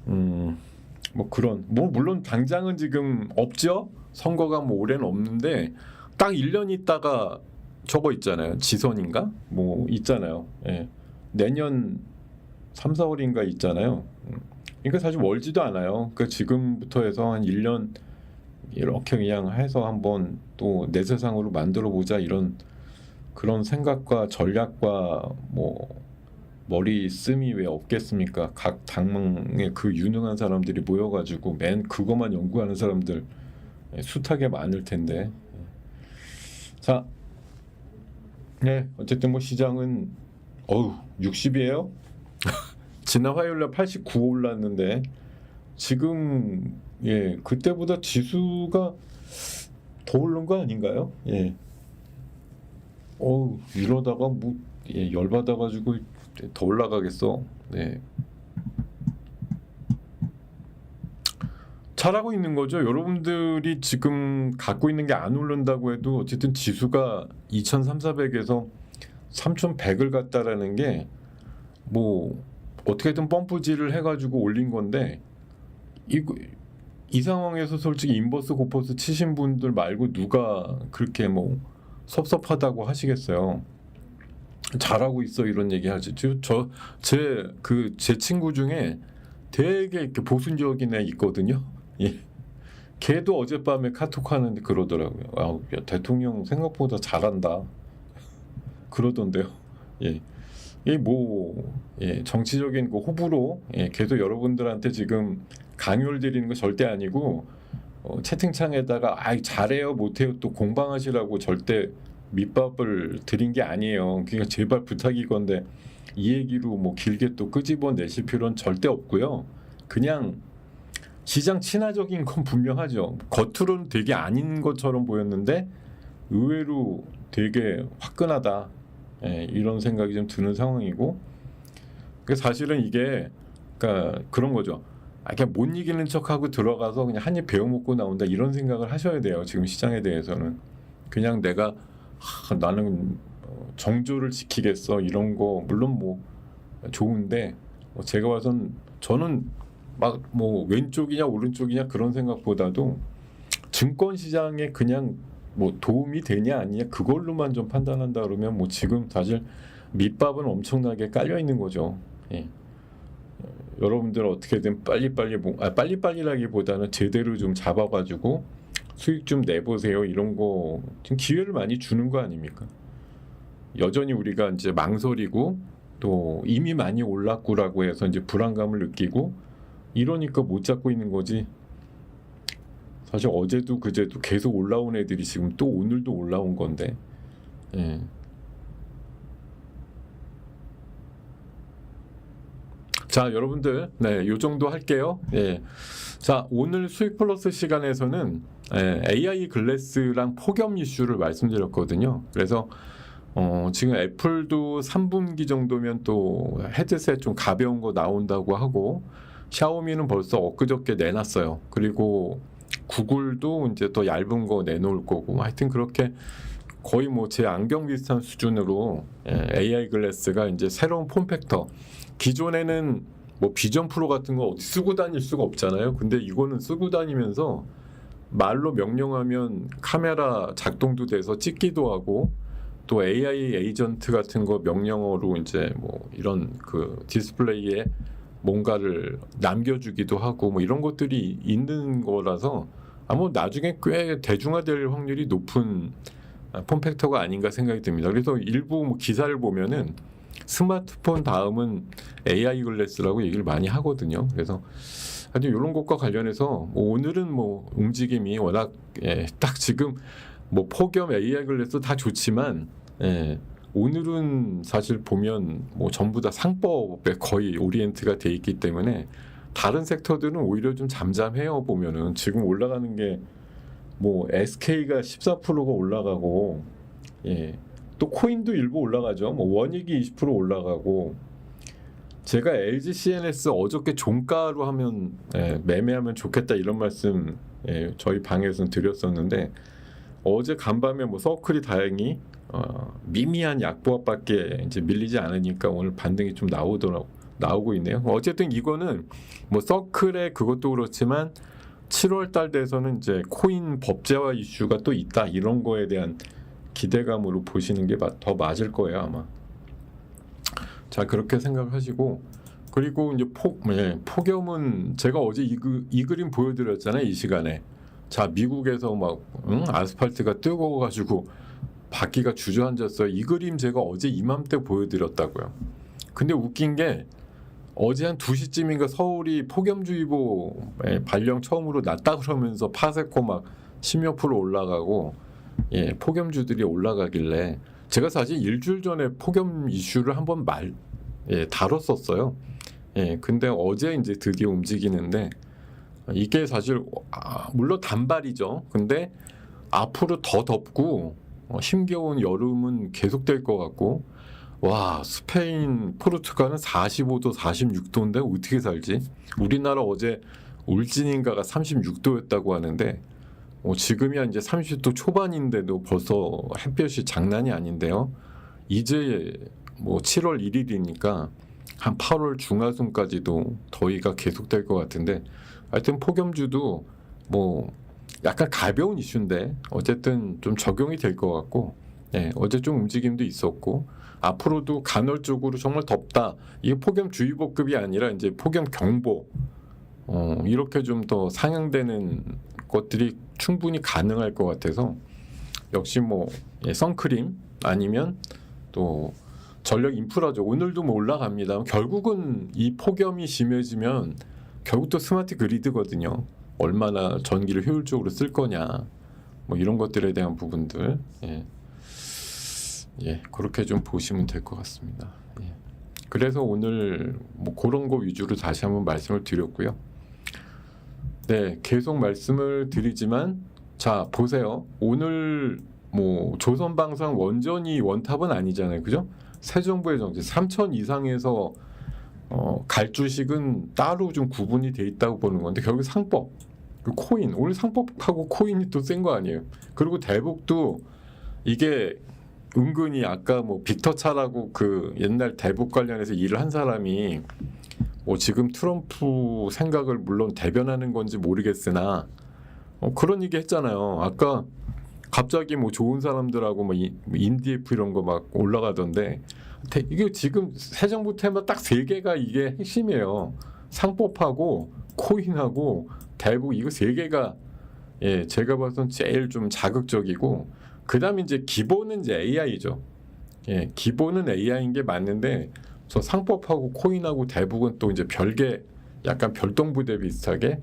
뭐 그런 뭐 물론 당장은 지금 없죠. 선거가 뭐 올해는 없는데 딱 1년 있다가 저거 있잖아요. 지선인가? 뭐 있잖아요. 내년 3, 4월인가 있잖아요. 그러니까 사실 멀지도 않아요. 그러니까 지금부터 해서 한 1년 이렇게 그냥 해서 한번 또 내 세상으로 만들어 보자 이런 그런 생각과 전략과 뭐 머리 씀이 왜 없겠습니까? 각 당망의 그 유능한 사람들이 모여가지고 맨 그것만 연구하는 사람들 숱하게 많을 텐데. 자, 어쨌든 뭐 시장은 60이에요? 지난 화요일날 89 올랐는데 지금 그때보다 지수가 더 오른 거 아닌가요? 이러다가 뭐 열받아가지고 더 올라가겠어. 잘하고 있는 거죠. 여러분들이 지금 갖고 있는 게 안 오른다고 해도 어쨌든 지수가 2,300에서 3,100을 갔다라는 게 뭐 어떻게든 펌프질을 해가지고 올린 건데 이 상황에서 솔직히 인버스 고퍼스 치신 분들 말고 누가 그렇게 뭐 섭섭하다고 하시겠어요. 잘하고 있어 이런 얘기 하지. 제 친구 중에 되게 이렇게 보수적인 애 있거든요. 예. 걔도 어젯밤에 카톡 하는데 그러더라고요. 아, 야, 대통령 생각보다 잘한다. 그러던데요. 예. 정치적인 그 호불호, 계속 여러분들한테 지금 강요를 드리는 거 절대 아니고, 채팅창에다가, 잘해요, 못해요, 또 공방하시라고 절대 밑밥을 드린 게 아니에요. 그러니까 제발 부탁이건데, 이 얘기로 뭐 길게 또 끄집어내실 필요는 절대 없고요. 그냥 시장 친화적인 건 분명하죠. 겉으로는 되게 아닌 것처럼 보였는데, 의외로 되게 화끈하다. 이런 생각이 좀 드는 상황이고, 사실은 이게 그러니까 그런 거죠. 그냥 못 이기는 척하고 들어가서 그냥 한 입 베어먹고 나온다 이런 생각을 하셔야 돼요. 지금 시장에 대해서는 그냥 내가 나는 정조를 지키겠어 이런 거 물론 뭐 좋은데 제가 봐선 저는 막 뭐 왼쪽이냐 오른쪽이냐 그런 생각보다도 증권 시장에 그냥 뭐 도움이 되냐 아니냐 그걸로만 좀 판단한다 그러면 뭐 지금 사실 밑밥은 엄청나게 깔려 있는 거죠. 예. 여러분들 어떻게든 빨리빨리라기보다는 제대로 좀 잡아가지고 수익 좀 내보세요. 이런 거 지금 기회를 많이 주는 거 아닙니까? 여전히 우리가 이제 망설이고 또 이미 많이 올랐구라고 해서 이제 불안감을 느끼고 이러니까 못 잡고 있는 거지. 사실 어제도 그제도 계속 올라온 애들이 지금 또 오늘도 올라온 건데. 예. 자, 여러분들, 요 정도 할게요. 예. 자, 오늘 수익 플러스 시간에서는 AI 글래스랑 폭염 이슈를 말씀드렸거든요. 그래서 지금 애플도 3분기 정도면 또 헤드셋 좀 가벼운 거 나온다고 하고 샤오미는 벌써 엊그저께 내놨어요. 그리고 구글도 이제 더 얇은 거 내놓을 거고 하여튼 그렇게 거의 뭐 제 안경 비슷한 수준으로 AI 글래스가 이제 새로운 폼팩터 기존에는 뭐 비전 프로 같은 거 어디 쓰고 다닐 수가 없잖아요. 근데 이거는 쓰고 다니면서 말로 명령하면 카메라 작동도 돼서 찍기도 하고 또 AI 에이전트 같은 거 명령어로 이제 뭐 이런 그 디스플레이에 뭔가를 남겨주기도 하고 뭐 이런 것들이 있는 거라서 아마 나중에 꽤 대중화될 확률이 높은 폼팩터가 아닌가 생각이 듭니다. 그래서 일부 뭐 기사를 보면은 스마트폰 다음은 AI 글래스라고 얘기를 많이 하거든요. 그래서 아주 이런 것과 관련해서 뭐 오늘은 뭐 움직임이 워낙 딱 지금 뭐 폭염 AI 글래스 다 좋지만 오늘은 사실 보면 뭐 전부 다 상법에 거의 오리엔트가 돼 있기 때문에 다른 섹터들은 오히려 좀 잠잠해요. 보면은 지금 올라가는 게 뭐 SK가 14%가 올라가고 또 코인도 일부 올라가죠. 뭐 원익이 20% 올라가고 제가 LG CNS 어저께 종가로 하면 매매하면 좋겠다 이런 말씀 저희 방에서는 드렸었는데 어제 간밤에 뭐 서클이 다행히 미미한 약보합밖에 이제 밀리지 않으니까 오늘 반등이 좀 나오고 있네요. 어쨌든 이거는 뭐 서클의 그것도 그렇지만 7월 달 돼서는 이제 코인 법제화 이슈가 또 있다 이런 거에 대한 기대감으로 보시는 게 더 맞을 거예요 아마. 자 그렇게 생각하시고 그리고 이제 폭염은 제가 어제 이 그림 보여드렸잖아요 이 시간에. 자 미국에서 막 아스팔트가 뜨거워가지고 바퀴가 주저앉았어요. 이 그림 제가 어제 이맘때 보여드렸다고요. 근데 웃긴 게 어제 한 2시쯤인가 서울이 폭염주의보 발령 처음으로 났다 그러면서 파세코 막 10몇 프로 올라가고 폭염주들이 올라가길래 제가 사실 일주일 전에 폭염 이슈를 한번 다뤘었어요. 근데 어제 이제 드디어 움직이는데 이게 사실 물론 단발이죠. 근데 앞으로 더 덥고 힘겨운 여름은 계속될 것 같고 와 스페인 포르투갈은 45도 46도인데 어떻게 살지? 우리나라 어제 울진인가가 36도였다고 하는데 지금이야 이제 30도 초반인데도 벌써 햇볕이 장난이 아닌데요. 이제 뭐 7월 1일이니까 한 8월 중하순까지도 더위가 계속될 것 같은데 하여튼 폭염주도 뭐 약간 가벼운 이슈인데 어쨌든 좀 적용이 될 것 같고, 예, 어제 좀 움직임도 있었고 앞으로도 간헐적으로 정말 덥다. 이게 폭염주의보급이 아니라 이제 폭염경보, 이렇게 좀 더 상향되는 것들이 충분히 가능할 것 같아서 역시 뭐 선크림 아니면 또 전력 인프라죠. 오늘도 뭐 올라갑니다. 결국은 이 폭염이 심해지면 결국 또 스마트 그리드거든요. 얼마나 전기를 효율적으로 쓸 거냐, 뭐 이런 것들에 대한 부분들, 그렇게 좀 보시면 될 것 같습니다. 그래서 오늘 뭐 그런 거 위주로 다시 한번 말씀을 드렸고요. 네, 계속 말씀을 드리지만 자 보세요. 오늘 뭐 조선방송 원전이 원탑은 아니잖아요, 그죠? 새 정부의 정책 3천 이상에서 갈 주식은 따로 좀 구분이 돼 있다고 보는 건데 결국 상법, 그 코인, 오늘 상법하고 코인이 또 센 거 아니에요? 그리고 대북도 이게 은근히 아까 뭐 빅터 차라고 그 옛날 대북 관련해서 일을 한 사람이 뭐 지금 트럼프 생각을 물론 대변하는 건지 모르겠으나 그런 얘기 했잖아요. 아까 갑자기 뭐 좋은 사람들하고 뭐 인디에프 이런 거 막 올라가던데 이게 지금 새 정부 테마 딱 세 개가 이게 핵심이에요. 상법하고 코인하고 대북, 이거 세 개가 제가 봐선 제일 좀 자극적이고, 그다음에 이제 기본은 이제 AI죠. 기본은 AI인 게 맞는데 저 상법하고 코인하고 대북은 또 이제 별개, 약간 별동부대 비슷하게,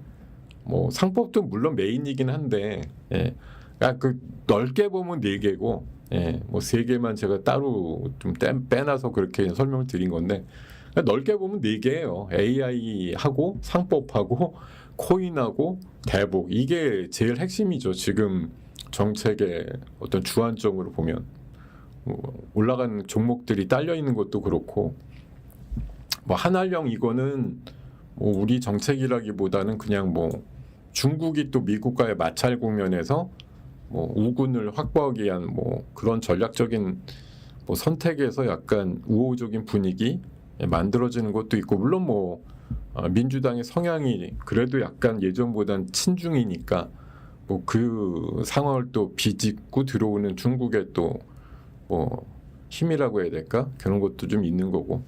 뭐 상법도 물론 메인이긴 한데 그러니까 그 넓게 보면 네 개고 뭐 세 개만 제가 따로 좀 빼놔서 그렇게 설명을 드린 건데, 그러니까 넓게 보면 네 개예요. AI하고 상법하고 코인하고 대북, 이게 제일 핵심이죠. 지금 정책의 어떤 주안점으로 보면 올라가는 종목들이 딸려 있는 것도 그렇고, 뭐 한알령 이거는 뭐 우리 정책이라기보다는 그냥 뭐 중국이 또 미국과의 마찰 국면에서 뭐 우군을 확보하기 위한 뭐 그런 전략적인 뭐 선택에서 약간 우호적인 분위기 만들어지는 것도 있고, 물론 뭐 민주당의 성향이 그래도 약간 예전보단 친중이니까 뭐 그 상황을 또 비집고 들어오는 중국의 또 뭐 힘이라고 해야 될까, 그런 것도 좀 있는 거고.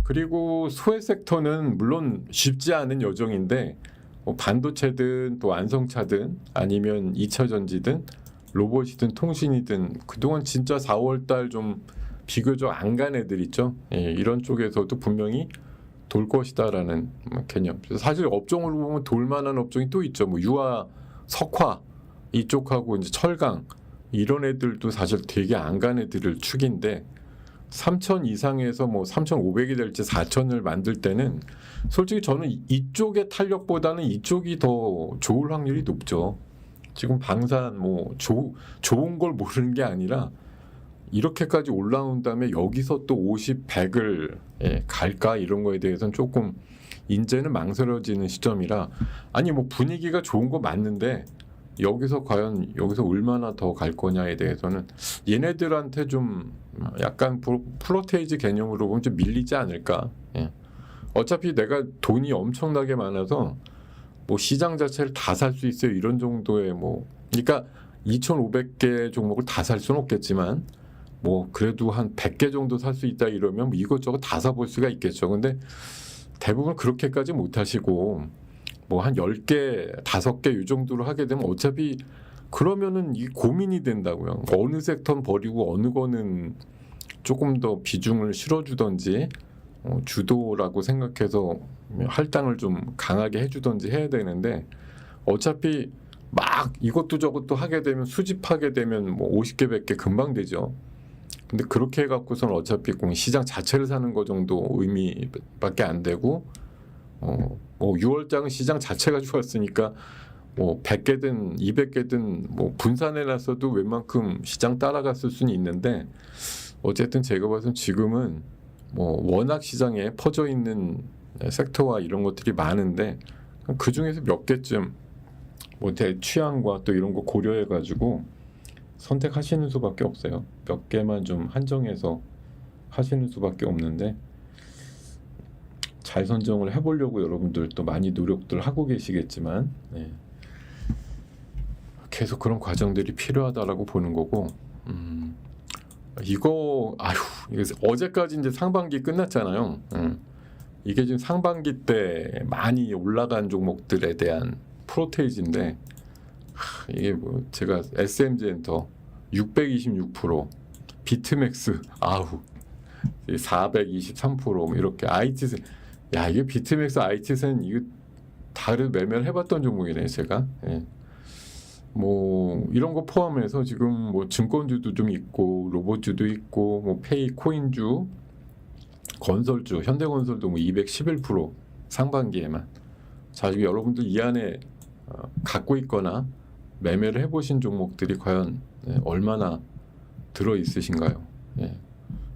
그리고 소외 섹터는 물론 쉽지 않은 여정인데 뭐 반도체든 또 완성차든 아니면 2차 전지든 로봇이든 통신이든 그동안 진짜 4월 달 좀 비교적 안 간 애들 있죠. 이런 쪽에서도 분명히 돌 것이다라는 개념. 사실 업종으로 보면 돌 만한 업종이 또 있죠. 뭐 유화, 석화 이쪽하고 이제 철강, 이런 애들도 사실 되게 안 간 애들을 축인데 3천 이상에서 뭐 3,500이 될지 4천을 만들 때는 솔직히 저는 이쪽의 탄력보다는 이쪽이 더 좋을 확률이 높죠. 지금 방산 뭐 좋은 걸 모르는 게 아니라 이렇게까지 올라온 다음에 여기서 또 50, 100을 갈까, 이런 거에 대해서는 조금 이제는 망설여지는 시점이라, 아니 뭐 분위기가 좋은 거 맞는데 여기서 과연 여기서 얼마나 더 갈 거냐에 대해서는 얘네들한테 좀 약간 플로테이지 개념으로 보면 좀 밀리지 않을까. 어차피 내가 돈이 엄청나게 많아서 뭐 시장 자체를 다 살 수 있어요, 이런 정도의 뭐, 그러니까 2,500개 종목을 다 살 수는 없겠지만 뭐 그래도 한 100개 정도 살 수 있다 이러면 뭐 이것저것 다 사볼 수가 있겠죠. 근데 대부분 그렇게까지 못 하시고 뭐 한 10개, 5개 이 정도로 하게 되면 어차피 그러면은 이 고민이 된다고요. 어느 섹터는 버리고 어느 거는 조금 더 비중을 실어주던지 주도라고 생각해서 할당을 좀 강하게 해주던지 해야 되는데, 어차피 막 이것도 저것도 하게 되면 수집하게 되면 뭐 50개, 100개 금방 되죠. 근데 그렇게 해갖고서는 어차피 시장 자체를 사는 거 정도 의미밖에 안 되고, 뭐 6월장은 시장 자체가 좋았으니까 뭐 100개든 200개든 뭐 분산해놨어도 웬만큼 시장 따라갔을 수는 있는데, 어쨌든 제가 봐서는 지금은 뭐 워낙 시장에 퍼져 있는 섹터와 이런 것들이 많은데 그 중에서 몇 개쯤 뭐 제 취향과 또 이런 거 고려해가지고 선택하시는 수밖에 없어요. 몇 개만 좀 한정해서 하시는 수밖에 없는데, 잘 선정을 해보려고 여러분들 또 많이 노력들 하고 계시겠지만 계속 그런 과정들이 필요하다라고 보는 거고, 이거 이게 어제까지 이제 상반기 끝났잖아요. 이게 지금 상반기 때 많이 올라간 종목들에 대한 프로테이지인데, 이게 뭐 제가 SMG 엔터 626%, 비트맥스 423% 이렇게 IT센, 이게 비트맥스 IT센 이거 다른 매매를 해봤던 종목이네 제가. 뭐 이런 거 포함해서 지금 뭐 증권주도 좀 있고 로봇주도 있고 뭐 페이 코인주, 건설주, 현대건설도 뭐 211% 상반기에만. 자, 지금 여러분들 이 안에 갖고 있거나 매매를 해보신 종목들이 과연 얼마나 들어 있으신가요?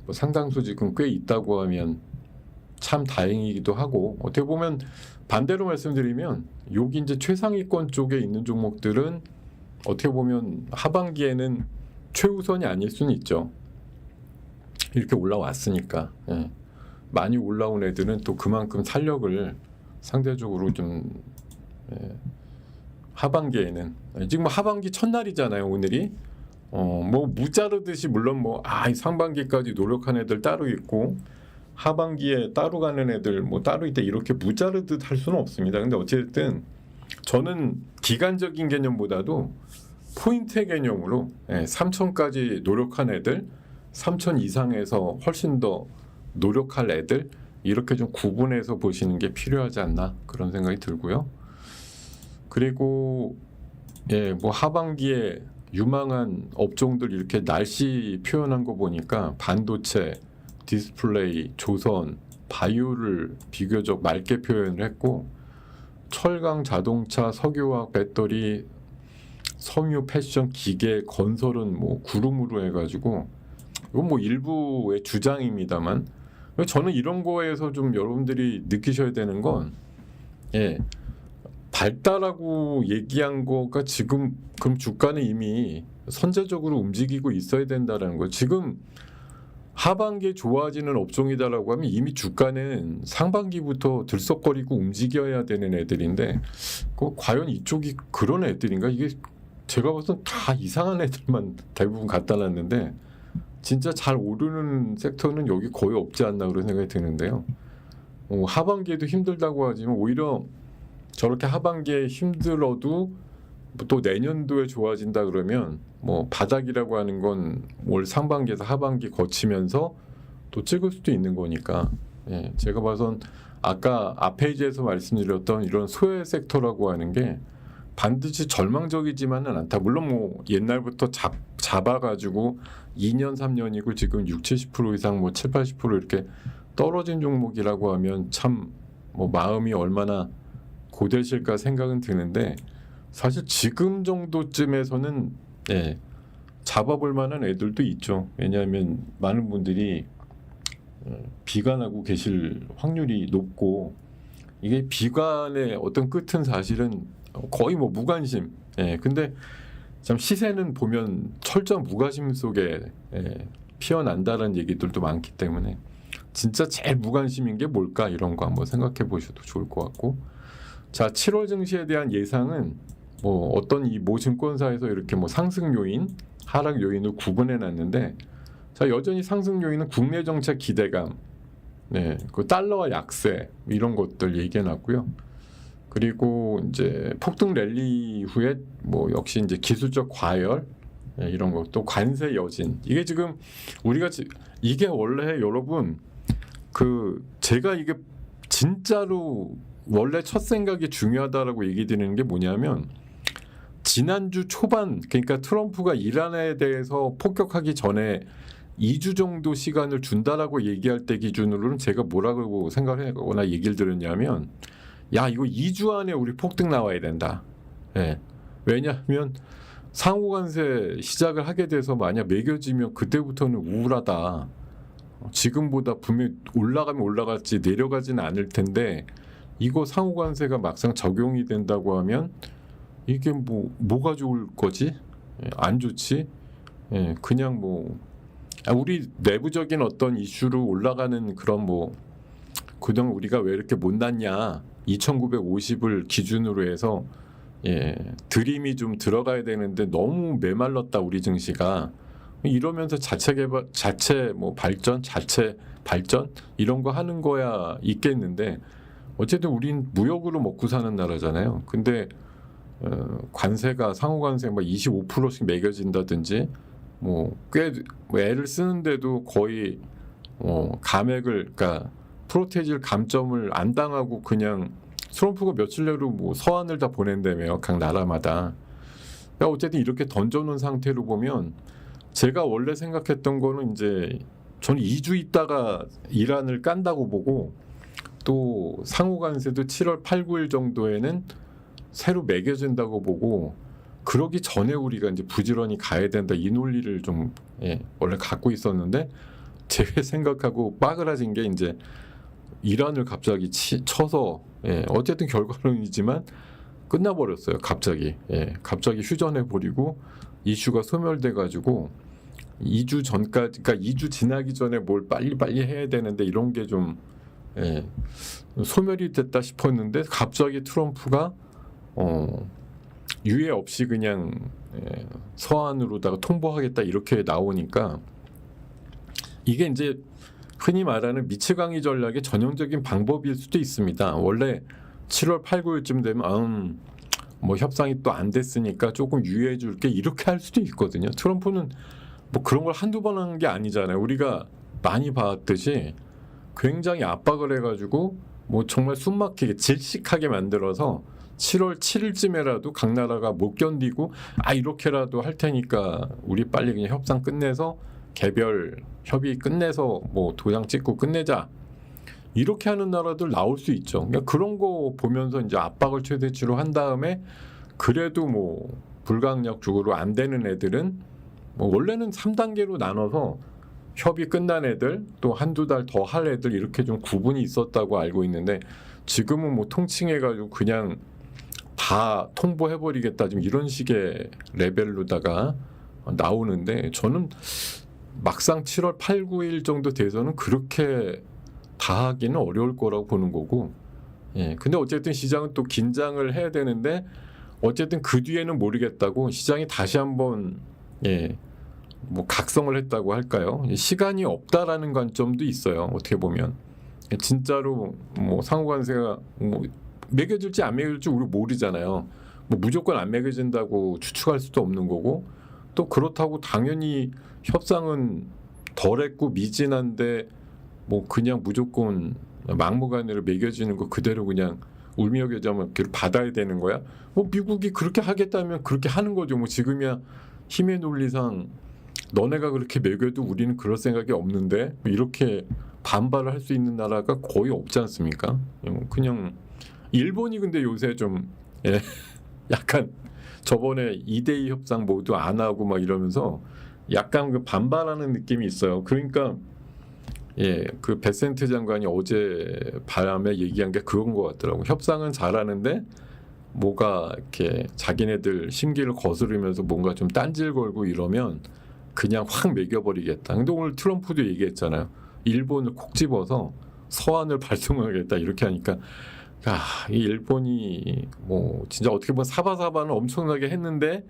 뭐 상당수 지금 꽤 있다고 하면 참 다행이기도 하고, 어떻게 보면 반대로 말씀드리면 여기 이제 최상위권 쪽에 있는 종목들은 어떻게 보면 하반기에는 최우선이 아닐 수는 있죠. 이렇게 올라왔으니까. 많이 올라온 애들은 또 그만큼 탄력을 상대적으로 좀 하반기에는, 지금 하반기 첫날이잖아요 오늘이. 뭐 무자르듯이 물론 뭐 상반기까지 노력한 애들 따로 있고 하반기에 따로 가는 애들 뭐 따로 있다, 이렇게 무자르듯 할 수는 없습니다. 근데 어쨌든 저는 기간적인 개념보다도 포인트 개념으로 3천까지 노력한 애들, 3천 이상에서 훨씬 더 노력할 애들, 이렇게 좀 구분해서 보시는 게 필요하지 않나 그런 생각이 들고요. 그리고 뭐 하반기에 유망한 업종들 이렇게 날씨 표현한 거 보니까 반도체, 디스플레이, 조선, 바이오를 비교적 맑게 표현을 했고, 철강, 자동차, 석유화학, 배터리, 섬유, 패션, 기계, 건설은 뭐 구름으로 해가지고, 이건 뭐 일부의 주장입니다만, 저는 이런 거에서 좀 여러분들이 느끼셔야 되는 건, 밝다라고 얘기한 거가 지금 그럼 주가는 이미 선제적으로 움직이고 있어야 된다라는 거예요. 지금 하반기에 좋아지는 업종이다라고 하면 이미 주가는 상반기부터 들썩거리고 움직여야 되는 애들인데, 과연 이쪽이 그런 애들인가? 이게 제가 봐서 다 이상한 애들만 대부분 갖다 놨는데 진짜 잘 오르는 섹터는 여기 거의 없지 않나 그런 생각이 드는데요. 하반기에도 힘들다고 하지만 오히려 저렇게 하반기에 힘들어도 또 내년도에 좋아진다 그러면 뭐 바닥이라고 하는 건 올 상반기에서 하반기 거치면서 또 찍을 수도 있는 거니까, 제가 봐선 아까 앞 페이지에서 말씀드렸던 이런 소외 섹터라고 하는 게 반드시 절망적이지만은 않다. 물론 뭐 옛날부터 잡아가지고 2년 3년이고 지금 60-70% 이상 뭐 70-80% 이렇게 떨어진 종목이라고 하면 참 뭐 마음이 얼마나 고되실까 생각은 드는데, 사실 지금 정도쯤에서는 잡아볼 만한 애들도 있죠. 왜냐하면 많은 분들이 비관하고 계실 확률이 높고, 이게 비관의 어떤 끝은 사실은 거의 뭐 무관심. 근데 참 시세는 보면 철저한 무관심 속에 피어난다는 얘기들도 많기 때문에 진짜 제일 무관심인 게 뭘까, 이런 거 한번 생각해 보셔도 좋을 것 같고. 자, 7월 증시에 대한 예상은 뭐 어떤 이 모 증권사에서 이렇게 뭐 상승 요인, 하락 요인을 구분해 놨는데, 자, 여전히 상승 요인은 국내 정책 기대감, 그 달러와 약세 이런 것들 얘기해 놨고요. 그리고 이제 폭등 랠리 후에 뭐 역시 이제 기술적 과열, 이런 것, 또 관세 여진. 이게 지금 우리가 이게 원래 여러분 제가 이게 진짜로 원래 첫 생각이 중요하다라고 얘기 드리는 게 뭐냐면, 지난주 초반, 그러니까 트럼프가 이란에 대해서 폭격하기 전에 2주 정도 시간을 준다라고 얘기할 때 기준으로는 제가 뭐라고 생각을 하거나 얘기를 들었냐면, 야, 이거 2주 안에 우리 폭등 나와야 된다. 왜냐하면 상호관세 시작을 하게 돼서 만약 매겨지면 그때부터는 우울하다. 지금보다 분명히 올라가면 올라갈지 내려가지는 않을 텐데, 이거 상호관세가 막상 적용이 된다고 하면 이게 뭐가 좋을 거지? 안 좋지? 그냥 우리 내부적인 어떤 이슈로 올라가는 그런 그동안 우리가 왜 이렇게 못났냐, 2950을 기준으로 해서 드림이 좀 들어가야 되는데 너무 메말랐다 우리 증시가. 이러면서 자체 개발, 자체 뭐 발전, 자체 발전 이런 거 하는 거야 있겠는데 어쨌든 우린 무역으로 먹고 사는 나라잖아요. 근데 관세가 상호 관세 막 25%씩 매겨진다든지 뭐 꽤 애를 쓰는데도 거의 감액을 그러니까 프로테질 감점을 안 당하고 그냥 트럼프가 며칠 내로 뭐 서한을 다 보낸다며요. 각 나라마다. 그러니까 어쨌든 이렇게 던져놓은 상태로 보면 제가 원래 생각했던 거는 이제 저는 2주 있다가 이란을 깐다고 보고 또 상호 관세도 7월 8, 9일 정도에는 새로 매겨진다고 보고 그러기 전에 우리가 이제 부지런히 가야 된다 이 논리를 좀 원래 갖고 있었는데 제 생각하고 빠그라진 게 이제 이란을 갑자기 쳐서 어쨌든 결과론이지만 끝나버렸어요. 갑자기 휴전해버리고 이슈가 소멸돼가지고 2주 전까지 그러니까 2주 지나기 전에 뭘 빨리 해야 되는데 이런 게 좀 소멸이 됐다 싶었는데 갑자기 트럼프가 유예 없이 그냥 서한으로다가 통보하겠다 이렇게 나오니까 이게 이제 흔히 말하는 미치광이 전략의 전형적인 방법일 수도 있습니다. 원래 7월 8, 9일쯤 되면 뭐 협상이 또 안 됐으니까 조금 유예해 줄게 이렇게 할 수도 있거든요. 트럼프는 뭐 그런 걸 한두 번 한 게 아니잖아요. 우리가 많이 봤듯이 굉장히 압박을 해가지고 뭐 정말 숨막히게 질식하게 만들어서 7월 7일쯤에라도 각 나라가 못 견디고 이렇게라도 할 테니까 우리 빨리 그냥 협상 끝내서 개별 협의 끝내서 뭐 도장 찍고 끝내자 이렇게 하는 나라들 나올 수 있죠. 그러니까 그런 거 보면서 이제 압박을 최대치로 한 다음에 그래도 뭐 불강력적으로 안 되는 애들은 뭐 원래는 3단계로 나눠서 협의 끝난 애들 또 한두 달 더 할 애들 이렇게 좀 구분이 있었다고 알고 있는데 지금은 뭐 통칭해가지고 그냥 다 통보해버리겠다 지금 이런 식의 레벨로다가 나오는데 저는 막상 7월 8, 9일 정도 돼서는 그렇게 다 하기는 어려울 거라고 보는 거고 근데 어쨌든 시장은 또 긴장을 해야 되는데 어쨌든 그 뒤에는 모르겠다고 시장이 다시 한번 뭐 각성을 했다고 할까요? 시간이 없다라는 관점도 있어요. 어떻게 보면 진짜로 뭐 상호관세가 뭐 매겨질지 안 매겨질지 우리 모르잖아요. 뭐 무조건 안 매겨진다고 추측할 수도 없는 거고 또 그렇다고 당연히 협상은 덜했고 미진한데 뭐 그냥 무조건 막무가내로 매겨지는 거 그대로 그냥 울며겨자면 받아야 되는 거야? 뭐 미국이 그렇게 하겠다면 그렇게 하는 거죠. 뭐 지금이야 힘의 논리상 너네가 그렇게 매겨도 우리는 그럴 생각이 없는데 이렇게 반발을 할 수 있는 나라가 거의 없지 않습니까? 그냥 일본이 근데 요새 좀 약간 저번에 2대2 협상 모두 안 하고 막 이러면서 약간 그 반발하는 느낌이 있어요. 그러니까 그 베센트 장관이 어제 밤에 얘기한 게 그런 것 같더라고. 협상은 잘하는데 뭐가 이렇게 자기네들 심기를 거스르면서 뭔가 좀 딴질 걸고 이러면 그냥 확 매겨버리겠다. 근데 오늘 트럼프도 얘기했잖아요. 일본을 콕 집어서 서한을 발송하겠다 이렇게 하니까 이 일본이 뭐 진짜 어떻게 보면 사바사바는 엄청나게 했는데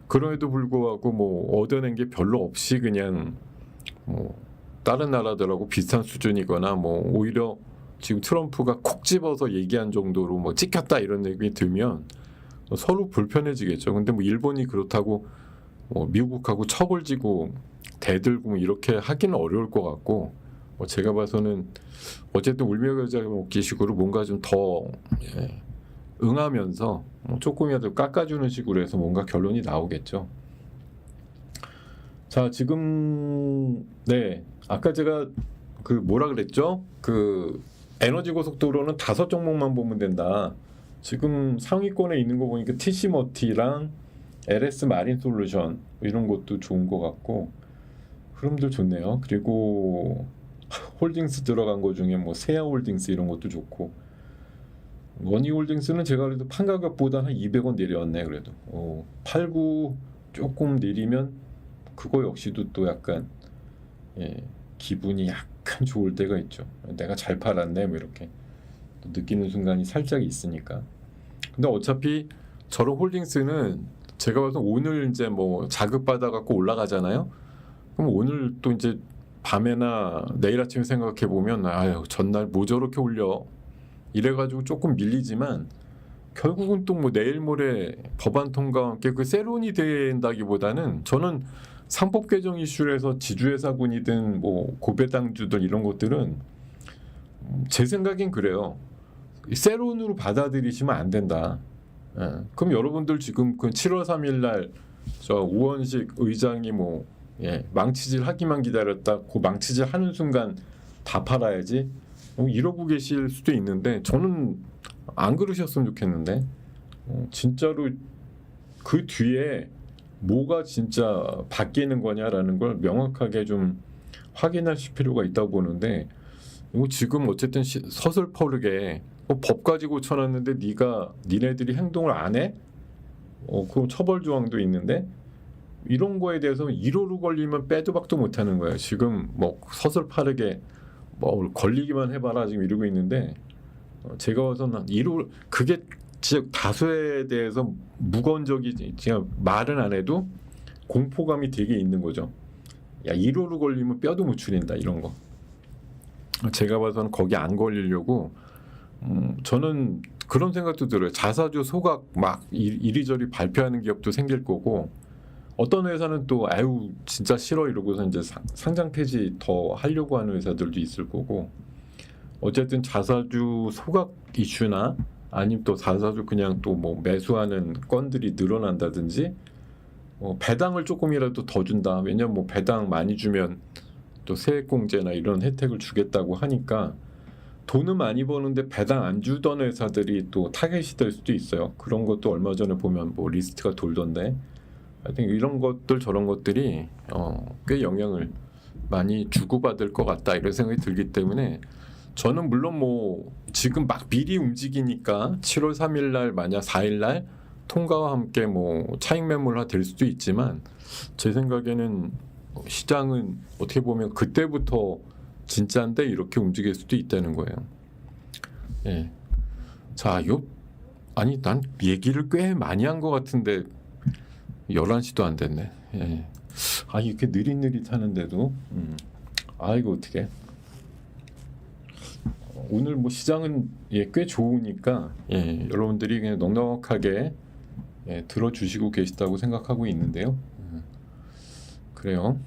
그럼에도 불구하고 뭐 얻어낸 게 별로 없이 그냥 뭐 다른 나라들하고 비슷한 수준이거나 뭐 오히려 지금 트럼프가 콕 집어서 얘기한 정도로 뭐 찍혔다 이런 얘기 들면 서로 불편해지겠죠. 근데 뭐 일본이 그렇다고 뭐 미국하고 척을지고 대들고 뭐 이렇게 하기는 어려울 것 같고 뭐 제가 봐서는 어쨌든 울며겨자 먹기식으로 뭔가 좀 더 응하면서 뭐 조금이라도 깎아주는 식으로 해서 뭔가 결론이 나오겠죠. 자 지금 아까 제가 그 뭐라 그랬죠? 그 에너지 고속도로는 5종목만 보면 된다. 지금 상위권에 있는 거 보니까 TC머티랑 LS 마린 솔루션 이런 것도 좋은 것 같고 흐름들 좋네요. 그리고 홀딩스 들어간 거 중에 뭐 세아홀딩스 이런 것도 좋고 원희홀딩스는 제가 그래도 판가격보다 한 200원 내려왔네. 그래도 89 조금 내리면 그거 역시도 또 약간 기분이 약간 좋을 때가 있죠. 내가 잘 팔았네 뭐 이렇게 느끼는 순간이 살짝 있으니까. 근데 어차피 저런 홀딩스는 제가 봐서 오늘 이제 뭐 자급 받아 갖고 올라가잖아요. 그럼 오늘 또 이제 밤에나 내일 아침에 생각해 보면 아유 전날 뭐 저렇게 올려 이래가지고 조금 밀리지만 결국은 또 뭐 내일 모레 법안 통과와 함께 그 세론이 된다기보다는 저는 상법 개정 이슈에서 지주회사군이든 뭐 고배당주들 이런 것들은 제 생각엔 그래요. 세론으로 받아들이시면 안 된다. 그럼 여러분들 지금 그 7월 3일 날 저 우원식 의장이 뭐 망치질 하기만 기다렸다. 그 망치질 하는 순간 다 팔아야지. 이러고 계실 수도 있는데 저는 안 그러셨으면 좋겠는데 진짜로 그 뒤에 뭐가 진짜 바뀌는 거냐라는 걸 명확하게 좀 확인하실 필요가 있다고 보는데 지금 어쨌든 서슬퍼르게 법 가지고 고쳐놨는데 니네들이 행동을 안 해? 그럼 처벌 조항도 있는데 이런 거에 대해서 1호로 걸리면 빼도 박도 못하는 거예요. 지금 뭐 서슬퍼르게 뭐 걸리기만 해봐라 지금 이러고 있는데 제가 봐서는 1호 그게 진짜 다수에 대해서 무거운 적이 제가 말은 안 해도 공포감이 되게 있는 거죠. 야 1호로 걸리면 뼈도 못 추린다 이런 거. 제가 봐서는 거기 안 걸리려고 저는 그런 생각도 들어요. 자사주 소각 막 이리저리 발표하는 기업도 생길 거고 어떤 회사는 또 아유 진짜 싫어 이러고서 이제 상장 폐지 더 하려고 하는 회사들도 있을 거고 어쨌든 자사주 소각 이슈나 아니면 또 자사주 그냥 또 뭐 매수하는 건들이 늘어난다든지 배당을 조금이라도 더 준다. 왜냐면 뭐 배당 많이 주면 또 세액공제나 이런 혜택을 주겠다고 하니까 돈은 많이 버는데 배당 안 주던 회사들이 또 타겟이 될 수도 있어요. 그런 것도 얼마 전에 보면 뭐 리스트가 돌던데 하여튼 이런 것들 저런 것들이 꽤 영향을 많이 주고받을 것 같다 이런 생각이 들기 때문에 저는 물론 뭐 지금 막 미리 움직이니까 7월 3일 날 만약 4일 날 통과와 함께 뭐 차익 매물화 될 수도 있지만 제 생각에는 시장은 어떻게 보면 그때부터 진짜인데 이렇게 움직일 수도 있다는 거예요. 예. 자, 아니 난 얘기를 꽤 많이 한 것 같은데 11시도 안 됐네. 예. 아 이렇게 느릿느릿하는데도 아 이거 어떻게? 오늘 뭐 시장은 꽤 좋으니까 여러분들이 그냥 넉넉하게 들어주시고 계시다고 생각하고 있는데요. 그래요.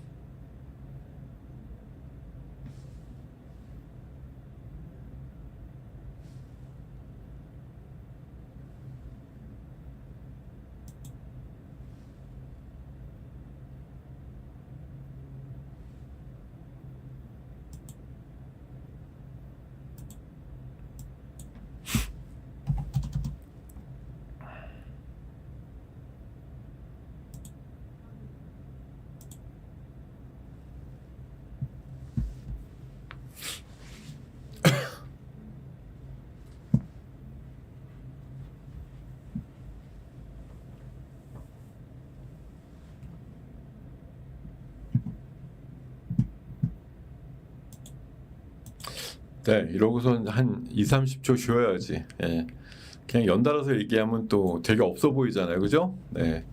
네, 이러고선 한 2, 30초 쉬어야지. 그냥 연달아서 얘기하면 또 되게 없어 보이잖아요. 그죠? 네.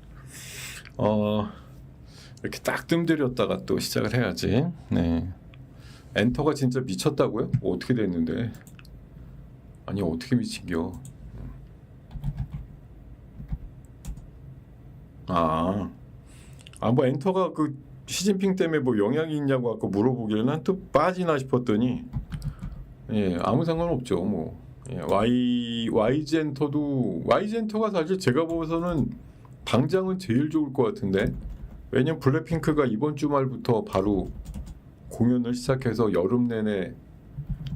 이렇게 딱 뜸들였다가 또 시작을 해야지. 네. 엔터가 진짜 미쳤다고요? 어떻게 됐는데? 아니 어떻게 미친겨? 뭐 엔터가 그 시진핑 때문에 뭐 영향이 있냐고 아까 물어보길래 난 또 빠지나 싶었더니 아무 상관없죠. 뭐 YG 엔터가 사실 제가 보고서는 당장은 제일 좋을 것 같은데 왜냐면 블랙핑크가 이번 주말부터 바로 공연을 시작해서 여름 내내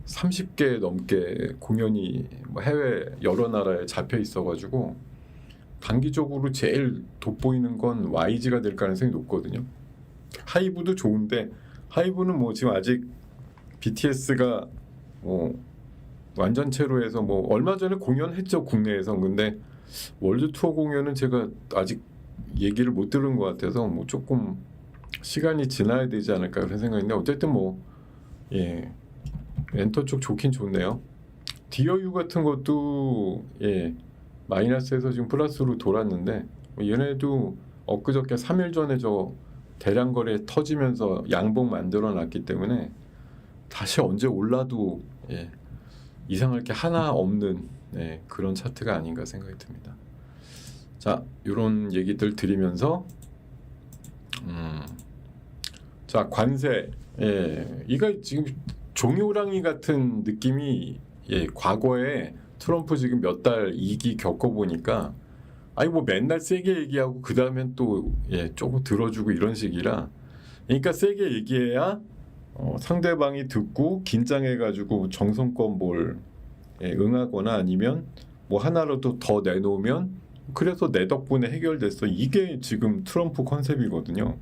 30개 넘게 공연이 뭐 해외 여러 나라에 잡혀 있어가지고 단기적으로 제일 돋보이는 건 YG가 될 가능성이 높거든요. 하이브도 좋은데 하이브는 뭐 지금 아직 BTS가 뭐 완전체로 해서 뭐 얼마 전에 공연했죠 국내에서. 근데 월드 투어 공연은 제가 아직 얘기를 못 들은 것 같아서 뭐 조금 시간이 지나야 되지 않을까 그런 생각인데 어쨌든 뭐 엔터 쪽 좋긴 좋네요. 디어유 같은 것도 마이너스에서 지금 플러스로 돌았는데 얘네도 엊그저께 3일 전에 저 대량 거래 터지면서 양봉 만들어 놨기 때문에 다시 언제 올라도 이상할 게 하나 없는 그런 차트가 아닌가 생각이 듭니다. 자, 이런 얘기들 드리면서 자, 관세 이거 지금 종이호랑이 같은 느낌이 과거에 트럼프 지금 몇 달 2기 겪어보니까 아니 뭐 맨날 세게 얘기하고 그 다음엔 또 조금 들어주고 이런 식이라 그러니까 세게 얘기해야 상대방이 듣고 긴장해가지고 정성껏 뭘 응하거나 아니면 뭐 하나라도 더 내놓으면 그래서 내 덕분에 해결됐어. 이게 지금 트럼프 컨셉이거든요.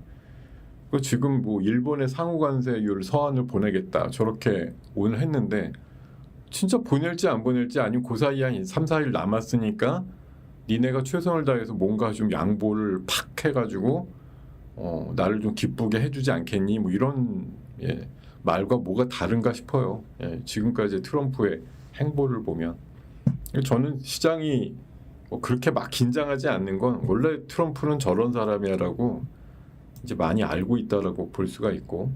지금 뭐 일본의 상호관세율 서한을 보내겠다 저렇게 오늘 했는데 진짜 보낼지 안 보낼지 아니면 그 사이에 한 3, 4일 남았으니까 니네가 최선을 다해서 뭔가 좀 양보를 팍 해가지고 나를 좀 기쁘게 해주지 않겠니? 뭐 이런 말과 뭐가 다른가 싶어요. 지금까지 트럼프의 행보를 보면 저는 시장이 뭐 그렇게 막 긴장하지 않는 건 원래 트럼프는 저런 사람이라고 이제 많이 알고 있다라고 볼 수가 있고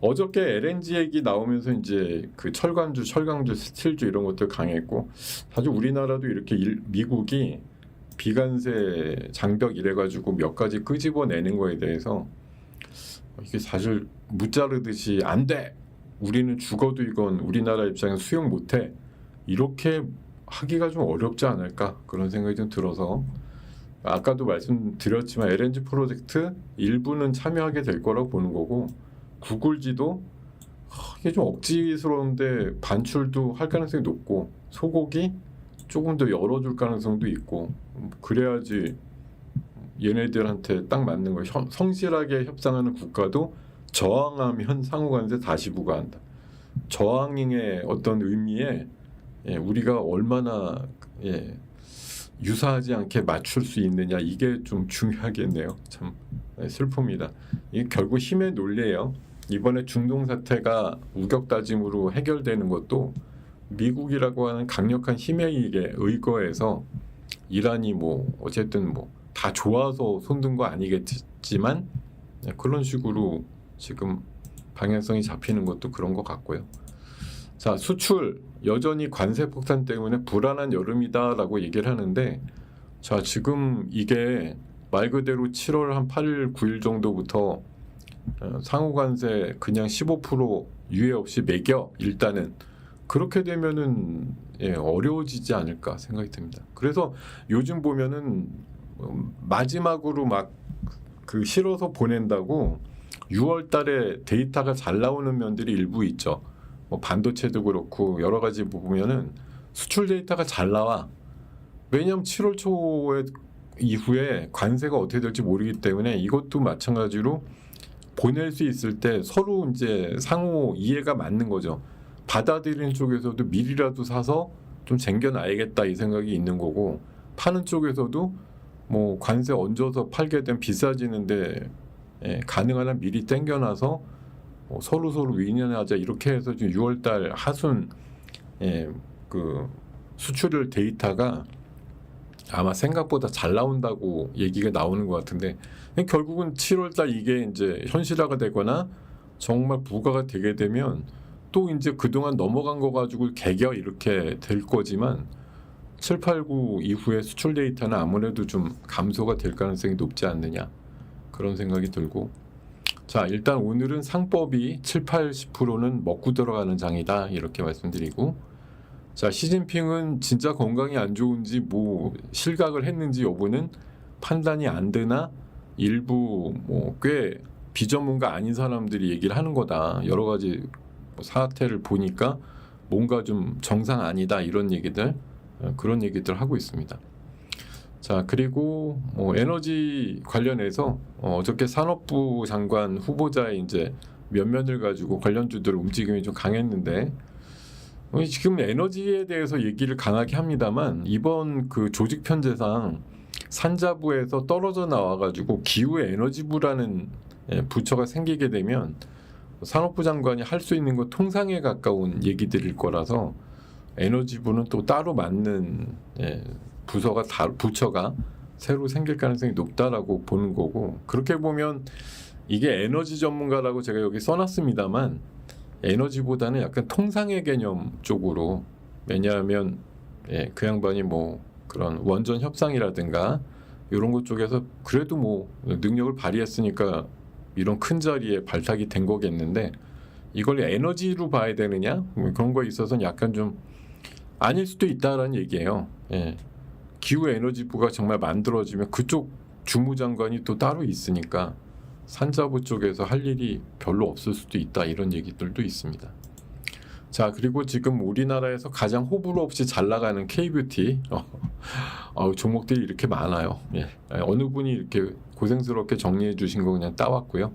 어저께 LNG 얘기 나오면서 이제 그 철강주, 스틸주 이런 것들 강했고 사실 우리나라도 이렇게 미국이 비관세 장벽 이래가지고 몇 가지 끄집어내는 거에 대해서 이게 사실 무자르듯이 안 돼! 우리는 죽어도 이건 우리나라 입장에서 수용 못해! 이렇게 하기가 좀 어렵지 않을까 그런 생각이 좀 들어서 아까도 말씀드렸지만 LNG 프로젝트 일부는 참여하게 될 거라고 보는 거고 구글지도 이게 좀 억지스러운데 반출도 할 가능성이 높고 소고기 조금 더 열어줄 가능성도 있고 그래야지 얘네들한테 딱 맞는 거예요. 성실하게 협상하는 국가도 저항하면 상호관세 다시 부과한다. 저항의 어떤 의미에 우리가 얼마나 유사하지 않게 맞출 수 있느냐 이게 좀 중요하겠네요. 참 슬픕니다. 이게 결국 힘의 논리예요. 이번에 중동 사태가 우격다짐으로 해결되는 것도 미국이라고 하는 강력한 힘에 의거해서 이란이 뭐 어쨌든 뭐 다 좋아서 손든 거 아니겠지만 그런 식으로 지금 방향성이 잡히는 것도 그런 것 같고요. 자, 수출 여전히 관세 폭탄 때문에 불안한 여름이다라고 얘기를 하는데 자, 지금 이게 말 그대로 7월 한 8일 9일 정도부터 상호관세 그냥 15% 유예 없이 매겨 일단은 그렇게 되면은 어려워지지 않을까 생각이 듭니다. 그래서 요즘 보면은 마지막으로 막 그 실어서 보낸다고 6월 달에 데이터가 잘 나오는 면들이 일부 있죠. 뭐 반도체도 그렇고 여러 가지 보면은 수출 데이터가 잘 나와. 왜냐하면 7월 초에 이후에 관세가 어떻게 될지 모르기 때문에 이것도 마찬가지로 보낼 수 있을 때 서로 이제 상호 이해가 맞는 거죠. 받아들이는 쪽에서도 미리라도 사서 좀 쟁겨놔야겠다 이 생각이 있는 거고 파는 쪽에서도 뭐 관세 얹어서 팔게 되면 비싸지는데 가능한 한 미리 땡겨놔서 서로 윈윈하자 이렇게 해서 지금 6월달 하순 그 수출을 데이터가 아마 생각보다 잘 나온다고 얘기가 나오는 것 같은데 결국은 7월달 이게 이제 현실화가 되거나 정말 부과가 되게 되면 또 이제 그동안 넘어간 거 가지고 개겨 이렇게 될 거지만 7, 8, 9 이후에 수출 데이터는 아무래도 좀 감소가 될 가능성이 높지 않느냐 그런 생각이 들고 자 일단 오늘은 상법이 7, 80%는 먹고 들어가는 장이다 이렇게 말씀드리고 자 시진핑은 진짜 건강이 안 좋은지 뭐 실각을 했는지 여부는 판단이 안 되나 일부 뭐 꽤 비전문가 아닌 사람들이 얘기를 하는 거다 여러 가지 사태를 보니까 뭔가 좀 정상 아니다 이런 얘기들 그런 얘기들 하고 있습니다. 자 그리고 뭐 에너지 관련해서 어저께 산업부 장관 후보자의 이제 면면을 가지고 관련주들 움직임이 좀 강했는데 지금 에너지에 대해서 얘기를 강하게 합니다만 이번 그 조직 편제상 산자부에서 떨어져 나와가지고 기후 에너지부라는 부처가 생기게 되면 산업부 장관이 할 수 있는 건 통상에 가까운 얘기들일 거라서 에너지부는 또 따로 맞는 부처가 새로 생길 가능성이 높다라고 보는 거고, 그렇게 보면 이게 에너지 전문가라고 제가 여기 써놨습니다만 에너지보다는 약간 통상의 개념 쪽으로, 왜냐하면 그 양반이 뭐 그런 원전 협상이라든가 이런 것 쪽에서 그래도 뭐 능력을 발휘했으니까 이런 큰 자리에 발탁이 된 거겠는데, 이걸 에너지로 봐야 되느냐 뭐 그런 거에 있어서는 약간 좀 아닐 수도 있다라는 얘기예요. 기후에너지부가 정말 만들어지면 그쪽 주무장관이 또 따로 있으니까 산자부 쪽에서 할 일이 별로 없을 수도 있다, 이런 얘기들도 있습니다. 자, 그리고 지금 우리나라에서 가장 호불호 없이 잘 나가는 K뷰티 종목들이 이렇게 많아요. 어느 분이 이렇게 고생스럽게 정리해 주신 거 그냥 따왔고요.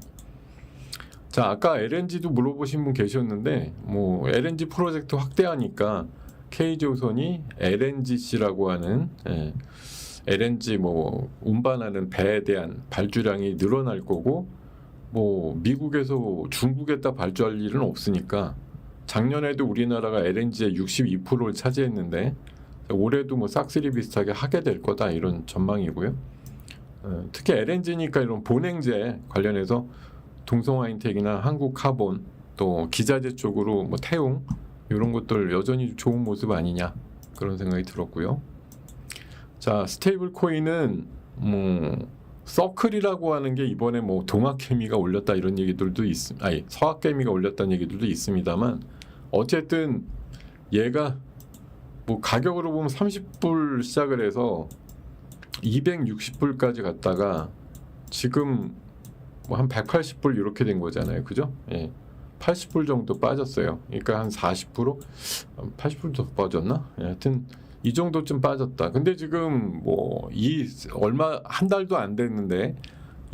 자, 아까 LNG도 물어보신 분 계셨는데, 뭐 LNG 프로젝트 확대하니까 K조선이 LNGC라고 하는 LNG 뭐 운반하는 배에 대한 발주량이 늘어날 거고, 뭐 미국에서 중국에다 발주할 일은 없으니까 작년에도 우리나라가 LNG의 62%를 차지했는데 올해도 뭐 싹쓸이 비슷하게 하게 될 거다, 이런 전망이고요. 특히 LNG니까 이런 본행제 관련해서 동성화인텍이나 한국카본, 또 기자재 쪽으로 뭐 태웅 이런 것들 여전히 좋은 모습 아니냐, 그런 생각이 들었고요. 자, 스테이블 코인은 뭐 서클이라고 하는 게 이번에 뭐 동학개미가 올렸다 이런 얘기들도 서학개미가 올렸다는 얘기들도 있습니다만, 어쨌든 얘가 뭐 가격으로 보면 30불 시작을 해서 260불까지 갔다가 지금 뭐 한 180불 이렇게 된 거잖아요, 그죠? 80불 정도 빠졌어요. 그러니까 한 40%, 80불 더 빠졌나? 하여튼 이 정도쯤 빠졌다. 근데 지금 뭐 얼마 한 달도 안 됐는데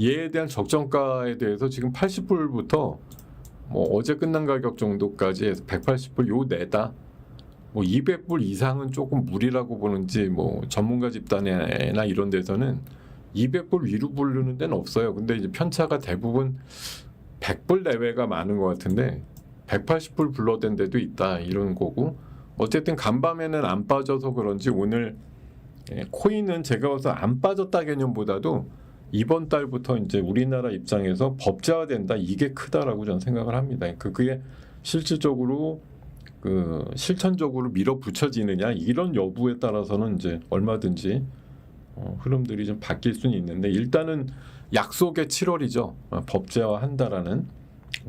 얘에 대한 적정가에 대해서 지금 80불부터 뭐 어제 끝난 가격 정도까지 해서 180불 요 내다. 뭐 200불 이상은 조금 무리라고 보는지, 뭐 전문가 집단이나 이런 데서는 200불 위로 부르는 데는 없어요. 근데 이제 편차가 대부분 100불 내외가 많은 것 같은데 180불 불러댄 데도 있다, 이런 거고, 어쨌든 간밤에는 안 빠져서 그런지 오늘 코인은 제가 봐서 안 빠졌다 개념보다도 이번 달부터 이제 우리나라 입장에서 법제화된다, 이게 크다라고 저는 생각을 합니다. 그게 실질적으로 실천적으로 밀어붙여지느냐, 이런 여부에 따라서는 이제 얼마든지 흐름들이 좀 바뀔 수는 있는데, 일단은 약속의 7월이죠. 법제화한다라는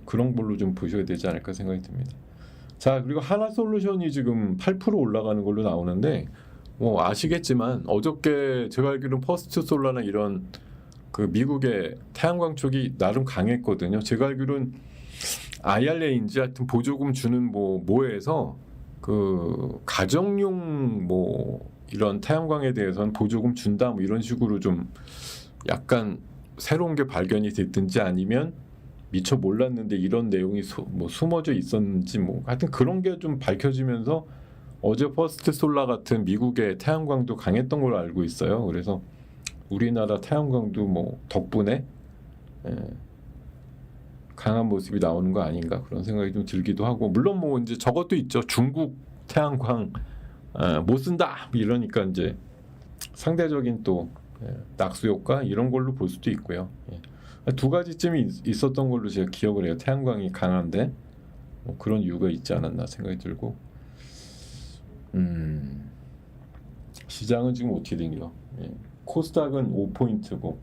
그런 걸로 좀 보셔야 되지 않을까 생각이 듭니다. 자, 그리고 하나솔루션이 지금 8% 올라가는 걸로 나오는데, 뭐 아시겠지만 어저께 제가 알기로는 퍼스트솔라나 이런 그 미국의 태양광 쪽이 나름 강했거든요. 제가 알기로는 IRA인지 하여튼 보조금 주는 뭐에서 그 가정용 뭐 이런 태양광에 대해서는 보조금 준다, 뭐 이런 식으로 좀 약간 새로운 게 발견이 됐든지 아니면 미처 몰랐는데 이런 내용이 뭐 숨어져 있었는지, 뭐 하여튼 그런 게 좀 밝혀지면서 어제 퍼스트 솔라 같은 미국의 태양광도 강했던 걸로 알고 있어요. 그래서 우리나라 태양광도 뭐 덕분에 강한 모습이 나오는 거 아닌가, 그런 생각이 좀 들기도 하고, 물론 뭐 이제 저것도 있죠. 중국 태양광 못 쓴다 이러니까 이제 상대적인 또 낙수 효과 이런 걸로 볼 수도 있고요. 두 가지쯤이 있었던 걸로 제가 기억을 해요. 태양광이 강한데 뭐 그런 이유가 있지 않았나 생각이 들고, 시장은 지금 어떻게 된겨? 코스닥은 5포인트고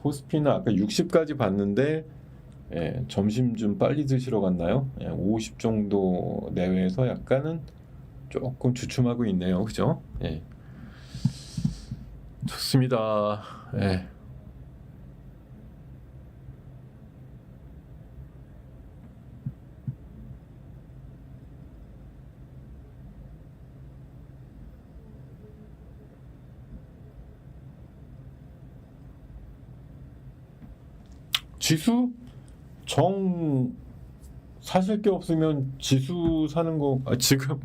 코스피는 아까 60까지 봤는데 점심 좀 빨리 드시러 갔나요? 50 정도 내외에서 약간은 조금 주춤하고 있네요, 그죠? 좋습니다. 지수 사실 게 없으면 지수 사는 거, 지금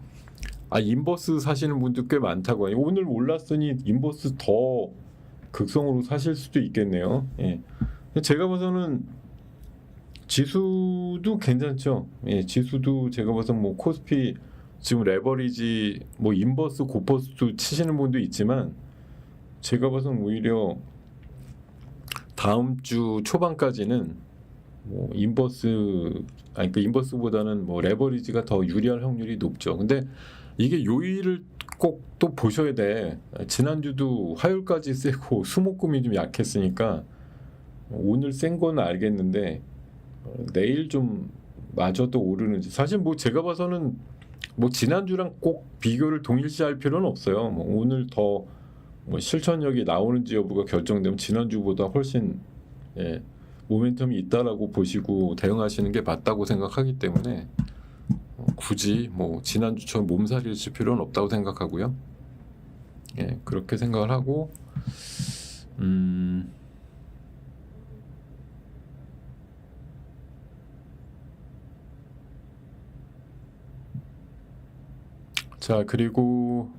인버스 사시는 분들 꽤 많다고 해요. 오늘 올랐으니 인버스 더 극성으로 사실 수도 있겠네요. 제가 봐서는 지수도 괜찮죠. 지수도 제가 봐서 뭐 코스피 지금 레버리지 뭐 인버스 고퍼스도 치시는 분도 있지만 제가 봐서는 오히려 다음 주 초반까지는 뭐 그 인버스보다는 뭐 레버리지가 더 유리할 확률이 높죠. 근데 이게 요일을 꼭 또 보셔야 돼. 지난주도 화요일까지 세고 수목금이 좀 약했으니까 오늘 센 건 알겠는데 내일 좀 마저도 오르는지 사실 뭐 제가 봐서는 뭐 지난주랑 꼭 비교를 동일시할 필요는 없어요. 뭐 오늘 더 뭐 실천력이 나오는지 여부가 결정되면 지난주보다 훨씬 모멘텀이 있다라고 보시고 대응하시는 게 맞다고 생각하기 때문에 굳이 뭐 지난주처럼 몸살일 칠 필요는 없다고 생각하고요. 그렇게 생각을 하고 자, 그리고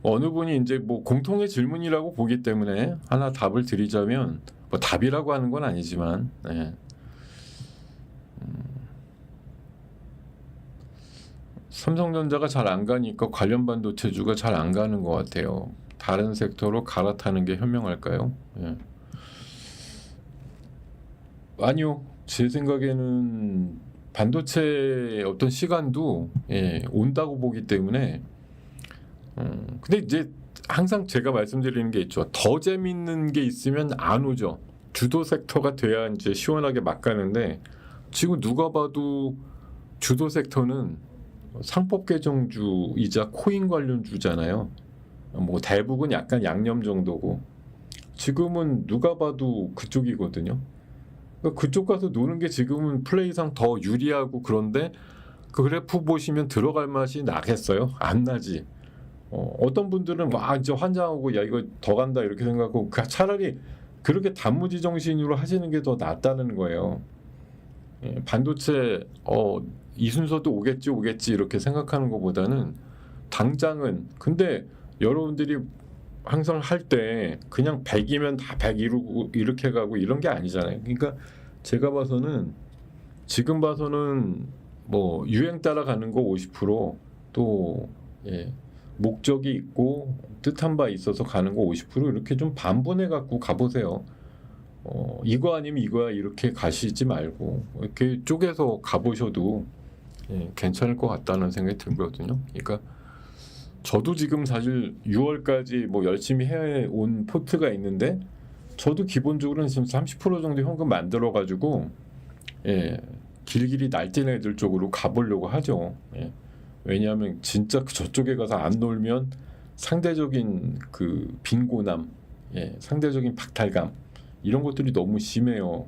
어느 분이 이제 뭐 공통의 질문이라고 보기 때문에 하나 답을 드리자면 뭐 답이라고 하는 건 아니지만 삼성전자가 잘 안 가니까 관련 반도체주가 잘 안 가는 것 같아요. 다른 섹터로 갈아타는 게 현명할까요? 아니요. 제 생각에는 반도체 어떤 시간도 온다고 보기 때문에 근데 이제 항상 제가 말씀드리는 게 있죠. 더 재밌는 게 있으면 안 오죠. 주도 섹터가 돼야 이제 시원하게 막 가는데 지금 누가 봐도 주도 섹터는 상법 개정주이자 코인 관련주잖아요. 뭐 대부분 약간 양념 정도고 지금은 누가 봐도 그쪽이거든요. 그러니까 그쪽 가서 노는 게 지금은 플레이상 더 유리하고 그런데 그 그래프 보시면 들어갈 맛이 나겠어요? 안 나지. 어떤 분들은 와 이제 환장하고 야 이거 더 간다 이렇게 생각하고 차라리 그렇게 단무지 정신으로 하시는 게 더 낫다는 거예요. 반도체 이 순서도 오겠지 이렇게 생각하는 것보다는 당장은 근데 여러분들이 항상 할 때 그냥 100이면 다 100 이루고 이렇게 가고 이런 게 아니잖아요. 그러니까 제가 봐서는 지금 봐서는 뭐 유행 따라가는 거 50%또 목적이 있고 뜻한 바 있어서 가는 거 50% 이렇게 좀 반분해 갖고 가보세요. 이거 아니면 이거야 이렇게 가시지 말고 이렇게 쪼개서 가보셔도 괜찮을 것 같다는 생각이 들거든요. 그러니까 저도 지금 사실 6월까지 뭐 열심히 해온 포트가 있는데 저도 기본적으로는 지금 30% 정도 현금 만들어 가지고 길길이 날뛰는 애들 쪽으로 가보려고 하죠. 왜냐하면 진짜 저쪽에 가서 안 놀면 상대적인 그 빈곤함, 상대적인 박탈감 이런 것들이 너무 심해요.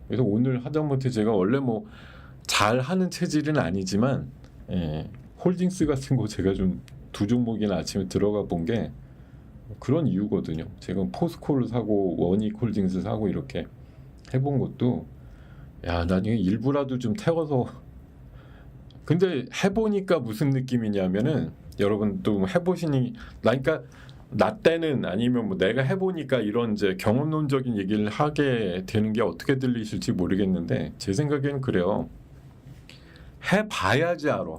그래서 오늘 하다못해 제가 원래 뭐 잘하는 체질은 아니지만 홀딩스 같은 거 제가 좀 두 종목이나 아침에 들어가 본 게 그런 이유거든요. 제가 포스코를 사고 원익 홀딩스 사고 이렇게 해본 것도 나중에 일부라도 좀 태워서 근데 해보니까 무슨 느낌이냐면은 여러분 또 해보시니 그러니까 나 때는 아니면 뭐 내가 해보니까 이런 이제 경험론적인 얘기를 하게 되는 게 어떻게 들리실지 모르겠는데 제 생각에는 그래요. 해봐야지 알아.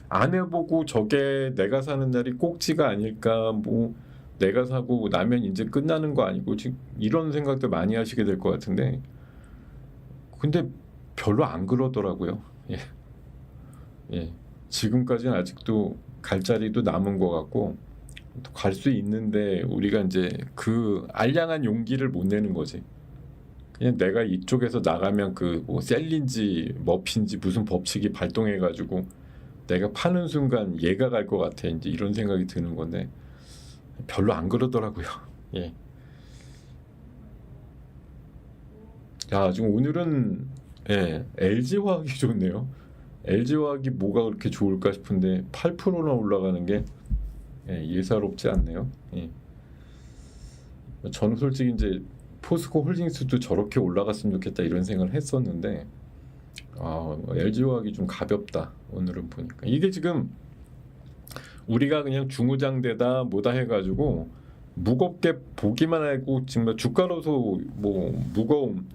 안 해보고 저게 내가 사는 날이 꼭지가 아닐까 뭐 내가 사고 나면 이제 끝나는 거 아니고 지금 이런 생각도 많이 하시게 될 것 같은데 근데 별로 안 그러더라고요. 지금까지는 아직도 갈 자리도 남은 것 같고 갈 수 있는데 우리가 이제 그 알량한 용기를 못 내는 거지. 그냥 내가 이쪽에서 나가면 그 뭐 셀린지 머핀지 무슨 법칙이 발동해가지고 내가 파는 순간 얘가 갈 것 같아 이제 이런 생각이 드는 건데 별로 안 그러더라고요. 지금 오늘은 LG화학이 좋네요. LG화학이 뭐가 그렇게 좋을까 싶은데 8%나 올라가는 게 예사롭지 않네요. 저는 솔직히 이제 포스코 홀딩스도 저렇게 올라갔으면 좋겠다 이런 생각을 했었는데 LG화학이 좀 가볍다 오늘은 보니까 이게 지금 우리가 그냥 중우장대다 뭐다 해가지고 무겁게 보기만 하고 정말 주가로서 뭐 무거움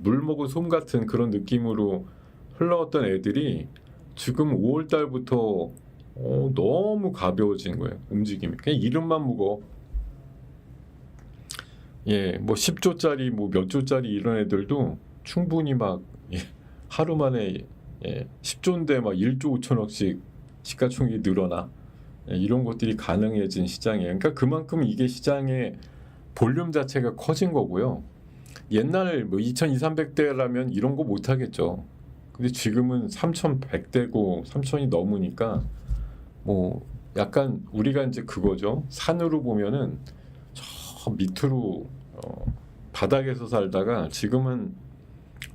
물 먹은 솜 같은 그런 느낌으로 흘러갔던 애들이 지금 5월 달부터 너무 가벼워진 거예요. 움직임이. 그냥 이름만 무거워. 예, 뭐 10조짜리 뭐 몇 조짜리 이런 애들도 충분히 막 하루 만에 10조인데 막 1조 5천억씩 시가총액이 늘어나. 이런 것들이 가능해진 시장이에요. 그러니까 그만큼 이게 시장의 볼륨 자체가 커진 거고요. 옛날 뭐 2,200~300대라면 이런 거 못 하겠죠. 근데 지금은 3,100대고 3,000이 넘으니까 뭐 약간 우리가 이제 그거죠. 산으로 보면은 저 밑으로 바닥에서 살다가 지금은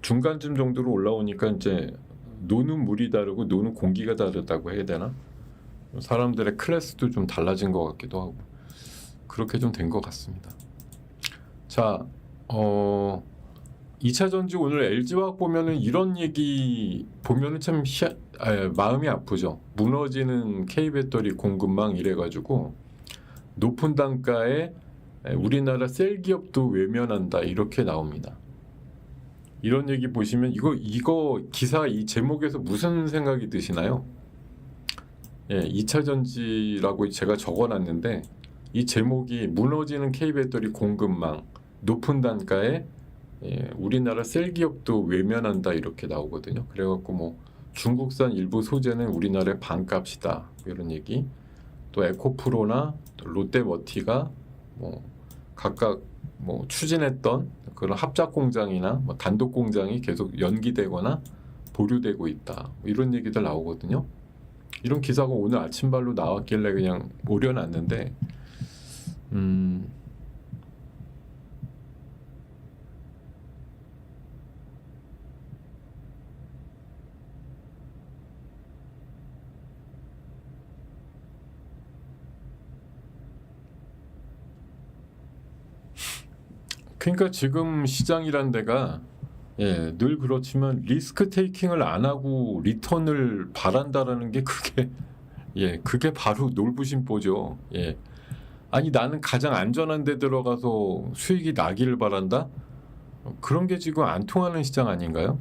중간쯤 정도로 올라오니까 이제 노는 물이 다르고 노는 공기가 다르다고 해야 되나? 사람들의 클래스도 좀 달라진 것 같기도 하고 그렇게 좀 된 것 같습니다. 자, 2차 전지 오늘 LG화학 보면은 이런 얘기 보면은 참 마음이 아프죠. 무너지는 K배터리 공급망 이래가지고 높은 단가에 우리나라 셀 기업도 외면한다 이렇게 나옵니다. 이런 얘기 보시면 이거 기사 이 제목에서 무슨 생각이 드시나요? 2차 전지라고 제가 적어놨는데 이 제목이 무너지는 K배터리 공급망 높은 단가에 우리나라 셀 기업도 외면한다 이렇게 나오거든요. 그래갖고 뭐 중국산 일부 소재는 우리나라의 반값이다 이런 얘기. 또 에코프로나 롯데머티가 뭐 각각 뭐 추진했던 그런 합작 공장이나 뭐 단독 공장이 계속 연기되거나 보류되고 있다 이런 얘기들 나오거든요. 이런 기사가 오늘 아침발로 나왔길래 그냥 오려놨는데 그러니까 지금 시장이란 데가 늘 그렇지만 리스크 테이킹을 안 하고 리턴을 바란다라는 게 그게 바로 놀부심보죠. 아니 나는 가장 안전한 데 들어가서 수익이 나기를 바란다? 그런 게 지금 안 통하는 시장 아닌가요?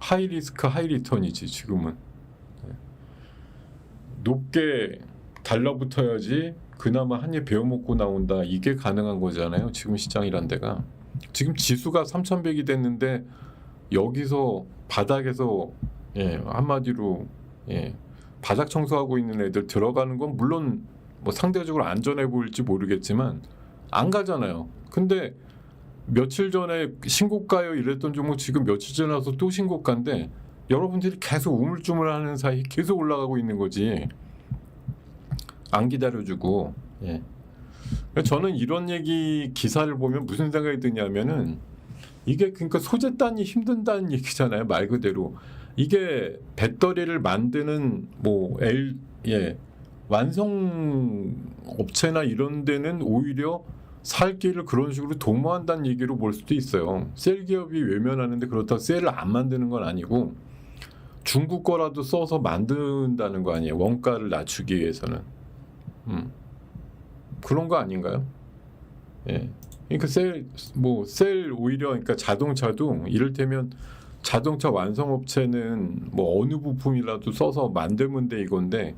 하이 리스크 하이 리턴이지 지금은. 높게 달라붙어야지 그나마 한 입 베어먹고 나온다 이게 가능한 거잖아요. 지금 시장이란 데가 지금 지수가 3,100이 됐는데 여기서 바닥에서 한마디로 바닥 청소하고 있는 애들 들어가는 건 물론 뭐 상대적으로 안전해 보일지 모르겠지만 안 가잖아요. 근데 며칠 전에 신고가요 이랬던 종목 지금 며칠 지나서 또 신고가인데 여러분들이 계속 우물쭈물하는 사이 계속 올라가고 있는 거지. 안 기다려주고. 저는 이런 얘기 기사를 보면 무슨 생각이 드냐면은 이게 그러니까 소재 따니 힘든다는 얘기잖아요. 말 그대로 이게 배터리를 만드는 뭐 완성 업체나 이런 데는 오히려 살 길을 그런 식으로 도모한다는 얘기로 볼 수도 있어요. 셀 기업이 외면하는데 그렇다고 셀을 안 만드는 건 아니고 중국 거라도 써서 만든다는 거 아니에요. 원가를 낮추기 위해서는. 그런 거 아닌가요? 그러니까 셀 오히려 그러니까 자동차도 이를테면 자동차 완성업체는 뭐 어느 부품이라도 써서 만들면 돼 이건데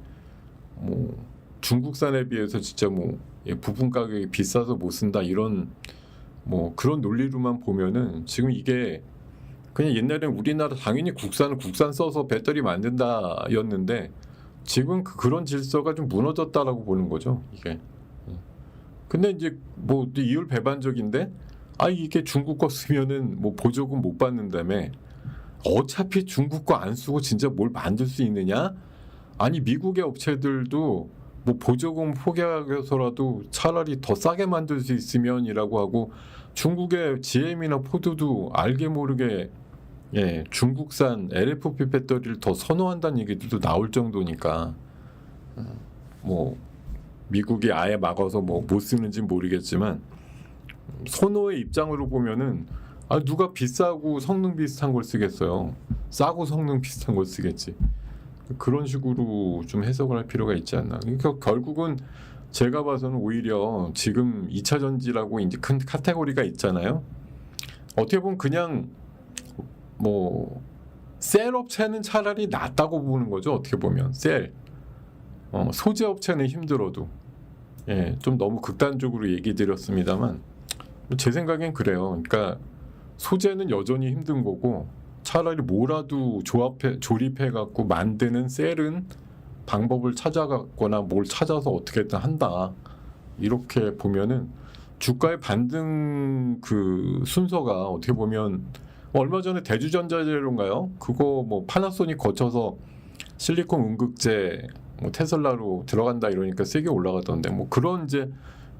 뭐 중국산에 비해서 진짜 뭐 부품 가격이 비싸서 못 쓴다 이런 뭐 그런 논리로만 보면은 지금 이게 그냥 옛날에는 우리나라 당연히 국산 써서 배터리 만든다였는데 지금 그런 질서가 좀 무너졌다라고 보는 거죠 이게. 근데 이제 뭐 이율 배반적인데 이게 중국 거 쓰면은 뭐 보조금 못 받는다며 어차피 중국 거 안 쓰고 진짜 뭘 만들 수 있느냐? 아니 미국의 업체들도 뭐 보조금 포기하고서라도 차라리 더 싸게 만들 수 있으면이라고 하고 중국의 GM이나 포드도 알게 모르게 중국산 LFP 배터리를 더 선호한다는 얘기들도 나올 정도니까 뭐 미국이 아예 막아서 뭐 못 쓰는지 모르겠지만 선호의 입장으로 보면은 누가 비싸고 성능 비슷한 걸 쓰겠어요. 싸고 성능 비슷한 걸 쓰겠지. 그런 식으로 좀 해석을 할 필요가 있지 않나. 그러니까 결국은 제가 봐서는 오히려 지금 2차 전지라고 이제 큰 카테고리가 있잖아요. 어떻게 보면 그냥 뭐 셀 업체는 차라리 낫다고 보는 거죠. 어떻게 보면 셀. 소재 업체는 힘들어도 좀 너무 극단적으로 얘기 드렸습니다만 제 생각엔 그래요. 그러니까 소재는 여전히 힘든 거고 차라리 뭐라도 조립해 갖고 만드는 셀은 방법을 찾아갔거나 뭘 찾아서 어떻게든 한다. 이렇게 보면은 주가의 반등 그 순서가 어떻게 보면 얼마 전에 대주전자재료인가요? 그거 뭐 파나소닉 거쳐서 실리콘 음극재 뭐 테슬라로 들어간다 이러니까 세게 올라가던데 뭐 그런 이제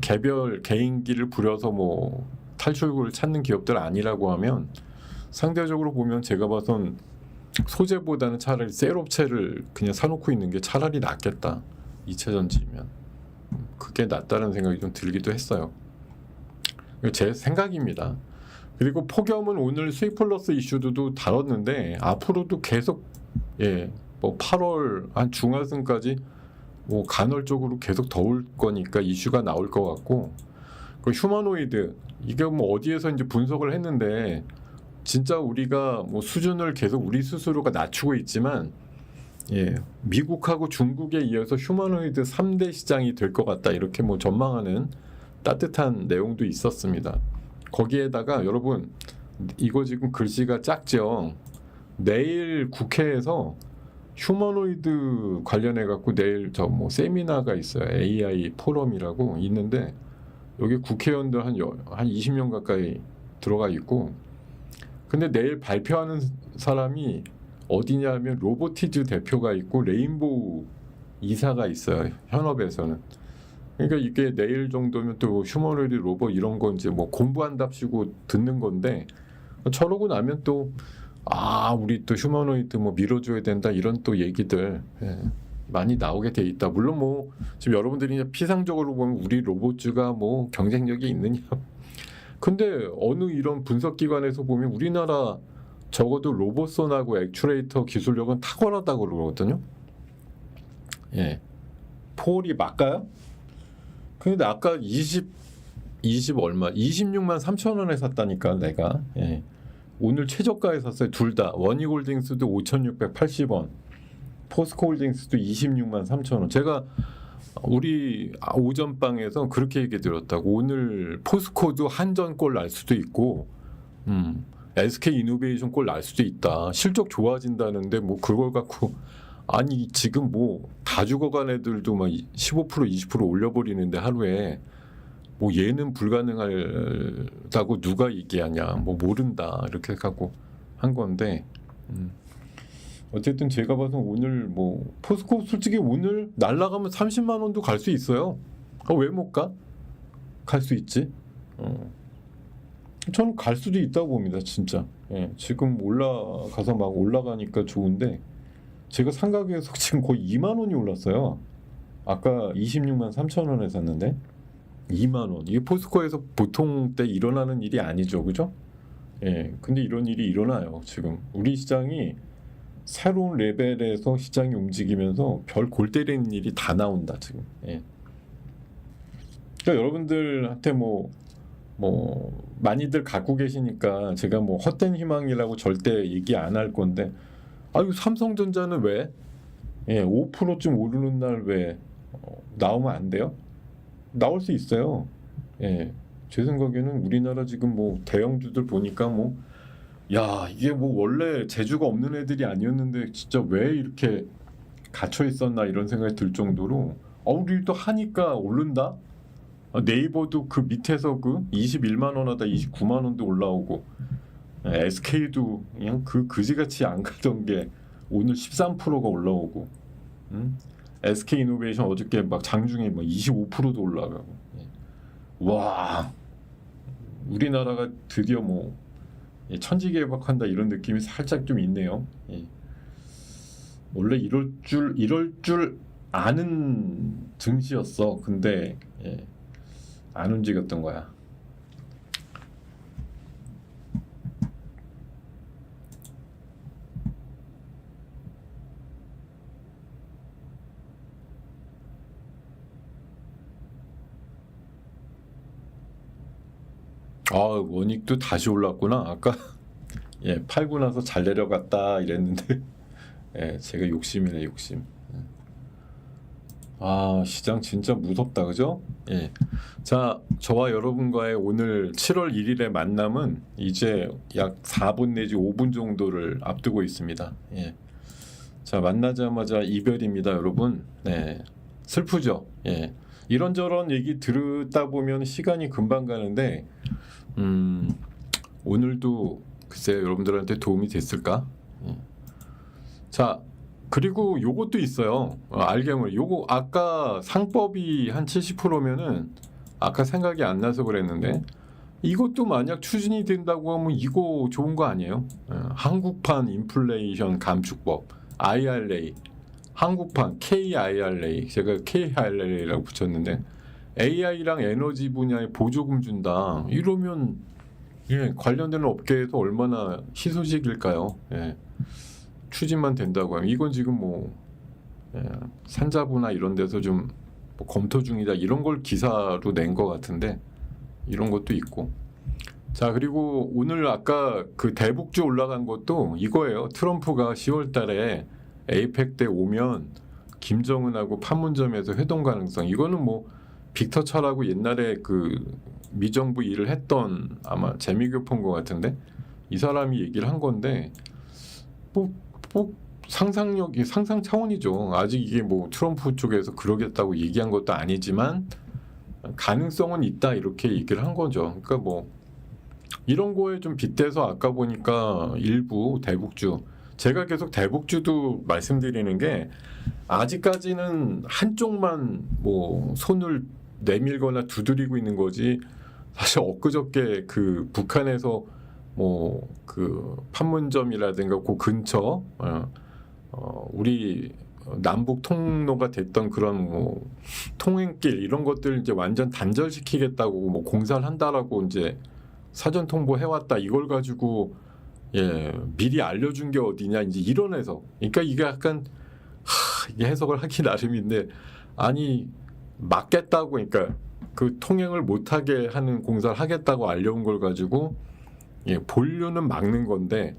개별 개인기를 부려서 뭐 탈출구를 찾는 기업들 아니라고 하면 상대적으로 보면 제가 봐선 소재보다는 차라리 셀 업체를 그냥 사놓고 있는 게 차라리 낫겠다. 2차 전지면 그게 낫다는 생각이 좀 들기도 했어요. 제 생각입니다. 그리고 폭염은 오늘 수익 플러스 이슈도 다뤘는데 앞으로도 계속 뭐 8월 한 중하순까지 뭐 간헐적으로 계속 더울 거니까 이슈가 나올 것 같고 그 휴머노이드 이게 뭐 어디에서 이제 분석을 했는데 진짜 우리가 뭐 수준을 계속 우리 스스로가 낮추고 있지만 미국하고 중국에 이어서 휴머노이드 3대 시장이 될 것 같다 이렇게 뭐 전망하는 따뜻한 내용도 있었습니다. 거기에다가 여러분 이거 지금 글씨가 작죠. 내일 국회에서 휴머노이드 관련해 갖고 내일 저 뭐 세미나가 있어요. AI 포럼이라고 있는데 여기 국회의원들 한 20명 가까이 들어가 있고 근데 내일 발표하는 사람이 어디냐면 로보티즈 대표가 있고 레인보우 이사가 있어요. 현업에서는. 그러니까 이게 내일 정도면 또 휴머노이드 로봇 이런 거 이제 뭐 공부한답시고 듣는 건데 저러고 나면 또 우리 또 휴머노이드 뭐 밀어줘야 된다 이런 또 얘기들 많이 나오게 돼 있다. 물론 뭐 지금 여러분들이 피상적으로 보면 우리 로봇주가 뭐 경쟁력이 있느냐. 근데 어느 이런 분석 기관에서 보면 우리나라 적어도 로봇선하고 액추레이터 기술력은 탁월하다고 그러거든요. 폴이 맞까요? 근데 아까 20 얼마 26만 3천 원에 샀다니까 내가. 오늘 최저가에 샀어요. 둘 다. 원익홀딩스도 5,680원. 포스코홀딩스도 26만 3천 원. 제가 우리 오전방에서 그렇게 얘기 드렸다고. 오늘 포스코도 한전골 날 수도 있고 SK이노베이션 골 날 수도 있다. 실적 좋아진다는데 뭐 그걸 갖고 아니 지금 뭐 다 죽어간 애들도 막 15% 20% 올려버리는데 하루에 뭐 얘는 불가능하다고 누가 얘기하냐 뭐 모른다 이렇게 갖고 한 건데 어쨌든 제가 봐서 오늘 뭐 포스코 솔직히 오늘 날라가면 30만 원도 갈 수 있어요. 왜 못 가? 갈 수 있지. 저는 갈 수도 있다고 봅니다. 진짜. 지금 올라가서 막 올라가니까 좋은데 제가 산 가격에서 지금 거의 2만 원이 올랐어요. 아까 26만 3천 원에 샀는데 2만 원. 이게 포스코에서 보통 때 일어나는 일이 아니죠. 그죠? 근데 이런 일이 일어나요. 지금 우리 시장이 새로운 레벨에서 시장이 움직이면서 별 골 때리는 일이 다 나온다 지금. 그러니까 여러분들한테 뭐 많이들 갖고 계시니까 제가 뭐 헛된 희망이라고 절대 얘기 안 할 건데 삼성전자는 왜 5%쯤 오르는 날 왜 나오면 안 돼요? 나올 수 있어요. 제 생각에는 우리나라 지금 뭐 대형주들 보니까 뭐 이게 뭐 원래 재주가 없는 애들이 아니었는데 진짜 왜 이렇게 갇혀 있었나 이런 생각이 들 정도로 우리 또 하니까 오른다. 네이버도 그 밑에서 그 21만 원 하다 29만 원도 올라오고 SK도 그냥 그 그지같이 안 가던 게 오늘 13%가 올라오고 SK이노베이션 어저께 막 장중에 막 25%도 올라가고 와 우리나라가 드디어 뭐 천지개벽한다 이런 느낌이 살짝 좀 있네요. 원래 이럴 줄 아는 증시였어. 근데 안 움직였던 거야. 원익도 다시 올랐구나. 아까 팔고 나서 잘 내려갔다 이랬는데 제가 욕심이네 욕심. 아, 시장 진짜 무섭다, 그죠? 예. 자, 저와 여러분과의 오늘 7월 1일의 만남은 이제 약 4분 내지 5분 정도를 앞두고 있습니다. 예. 자, 만나자마자 이별입니다, 여러분. 네. 슬프죠? 예. 이런저런 얘기 들었다 보면 시간이 금방 가는데, 오늘도 글쎄 여러분들한테 도움이 됐을까? 예. 자, 그리고 요것도 있어요. 알게모르 요거 아까 상법이 한 70%면은 아까 생각이 안 나서 그랬는데 이것도 만약 추진이 된다고 하면 이거 좋은 거 아니에요? 한국판 인플레이션 감축법 IRA, 한국판 KIRA, 제가 KIRA라고 붙였는데 AI랑 에너지 분야에 보조금 준다. 이러면 예, 관련되는 업계에서 얼마나 희소식일까요? 예. 추진만 된다고 하면 이건 지금 뭐 산자부나 이런 데서 좀뭐 검토 중이다 이런 걸 기사로 낸 것 같은데 이런 것도 있고 자 그리고 오늘 아까 그 대북주 올라간 것도 이거예요. 트럼프가 10월 달에 에이펙 때 오면 김정은하고 판문점에서 회동 가능성 이거는 뭐 빅터 차라고 옛날에 그 미정부 일을 했던 아마 재미교포인 것 같은데 이 사람이 얘기를 한 건데 뭐 상상력이 상상 차원이죠. 아직 이게 뭐 트럼프 쪽에서 그러겠다고 얘기한 것도 아니지만 가능성은 있다 이렇게 얘기를 한 거죠. 그러니까 뭐 이런 거에 좀 빗대서 아까 보니까 일부 대북주 제가 계속 대북주도 말씀드리는 게 아직까지는 한쪽만 뭐 손을 내밀거나 두드리고 있는 거지 사실 엊그저께 그 북한에서 뭐 그 판문점이라든가 그 근처 우리 남북 통로가 됐던 그런 뭐 통행길 이런 것들 이제 완전 단절시키겠다고 뭐 공사를 한다라고 이제 사전 통보해 왔다 이걸 가지고 예 미리 알려준 게 어디냐 이제 이런 해석 그러니까 이게 약간 이게 해석을 하기 나름인데 아니 막겠다고 그러니까 그 통행을 못하게 하는 공사를 하겠다고 알려온 걸 가지고 예, 본류는 막는 건데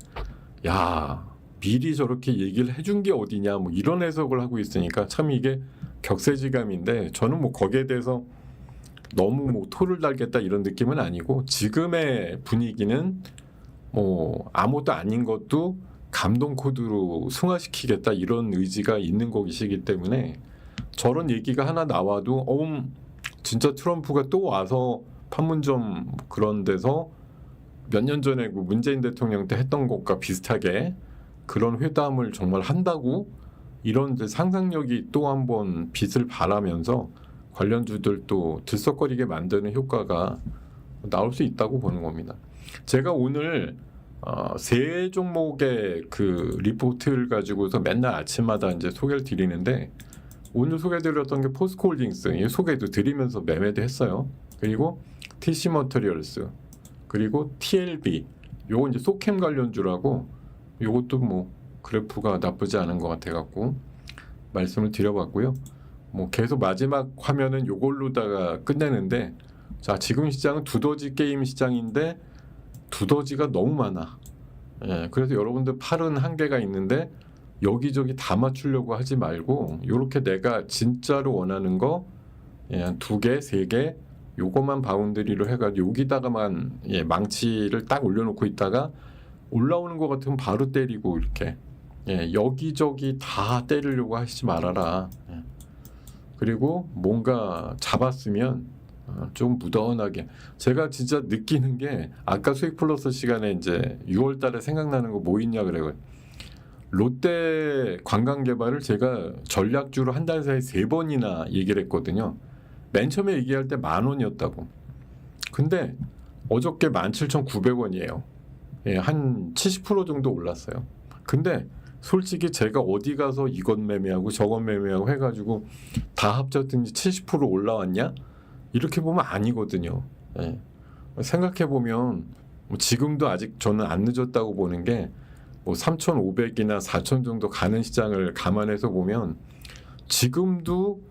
야 미리 저렇게 얘기를 해준 게 어디냐 뭐 이런 해석을 하고 있으니까 참 이게 격세지감인데 저는 뭐 거기에 대해서 너무 뭐 토를 달겠다 이런 느낌은 아니고 지금의 분위기는 뭐 아무것도 아닌 것도 감동 코드로 승화시키겠다 이런 의지가 있는 것이기 때문에 저런 얘기가 하나 나와도 진짜 트럼프가 또 와서 판문점 그런 데서 몇 년 전에 그 문재인 대통령 때 했던 것과 비슷하게 그런 회담을 정말 한다고 이런 이제 상상력이 또 한 번 빛을 발하면서 관련주들도 들썩거리게 만드는 효과가 나올 수 있다고 보는 겁니다. 제가 오늘 세 종목의 그 리포트를 가지고서 맨날 아침마다 이제 소개를 드리는데 오늘 소개드렸던 게 포스코홀딩스 이 소개도 드리면서 매매도 했어요. 그리고 TC 머터리얼스 그리고 TLB 요거 이제 소캠 관련주라고 요것도 뭐 그래프가 나쁘지 않은 것 같아 갖고 말씀을 드려봤고요. 뭐 계속 마지막 화면은 요걸로다가 끝내는데 자 지금 시장은 두더지 게임 시장인데 두더지가 너무 많아. 예, 그래서 여러분들 팔은 한계가 있는데 여기저기 다 맞추려고 하지 말고 요렇게 내가 진짜로 원하는 거 한 2개, 3개 요것만 바운드리로 해가지고 여기다가만 예, 망치를 딱 올려놓고 있다가 올라오는 것 같으면 바로 때리고 이렇게 예, 여기저기 다 때리려고 하시지 말아라. 예. 그리고 뭔가 잡았으면 좀 무던하게 제가 진짜 느끼는 게 아까 수익 플러스 시간에 이제 6월 달에 생각나는 거 뭐 있냐 그래요. 롯데 관광개발을 제가 전략주로 한 달 사이에 3번이나 얘기를 했거든요. 맨 처음에 얘기할 때 10,000원이었다고. 근데 어저께 17,900원이에요. 예, 한 70% 정도 올랐어요. 근데 솔직히 제가 어디 가서 이것 매매하고 저것 매매하고 해가지고 다 합쳤더니 70% 올라왔냐? 이렇게 보면 아니거든요. 예. 생각해보면 뭐 지금도 아직 저는 안 늦었다고 보는 게 뭐 3,500이나 4,000 정도 가는 시장을 감안해서 보면 지금도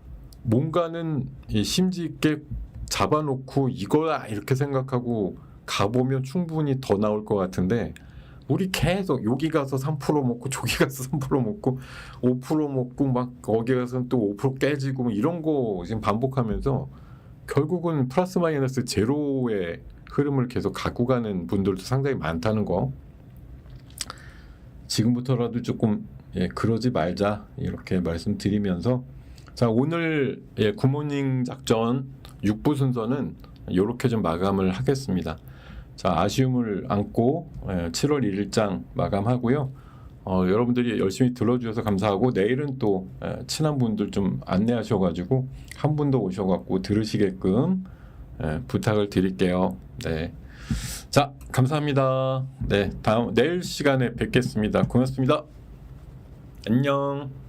뭔가는 심지 있게 잡아놓고 이거야 이렇게 생각하고 가보면 충분히 더 나올 것 같은데 우리 계속 여기 가서 3% 먹고 저기 가서 3% 먹고 5% 먹고 막 거기 가서는 또 5% 깨지고 뭐 이런 거 지금 반복하면서 결국은 플러스 마이너스 제로의 흐름을 계속 갖고 가는 분들도 상당히 많다는 거. 지금부터라도 조금 그러지 말자 이렇게 말씀드리면서 자 오늘 굿모닝 작전 6부 순서는 이렇게 좀 마감을 하겠습니다. 자 아쉬움을 안고 7월 1일장 마감하고요. 여러분들이 열심히 들어주셔서 감사하고 내일은 또 친한 분들 좀 안내하셔가지고 한 분 더 오셔갖고 들으시게끔 부탁을 드릴게요. 네. 자 감사합니다. 네 다음 내일 시간에 뵙겠습니다. 고맙습니다. 안녕.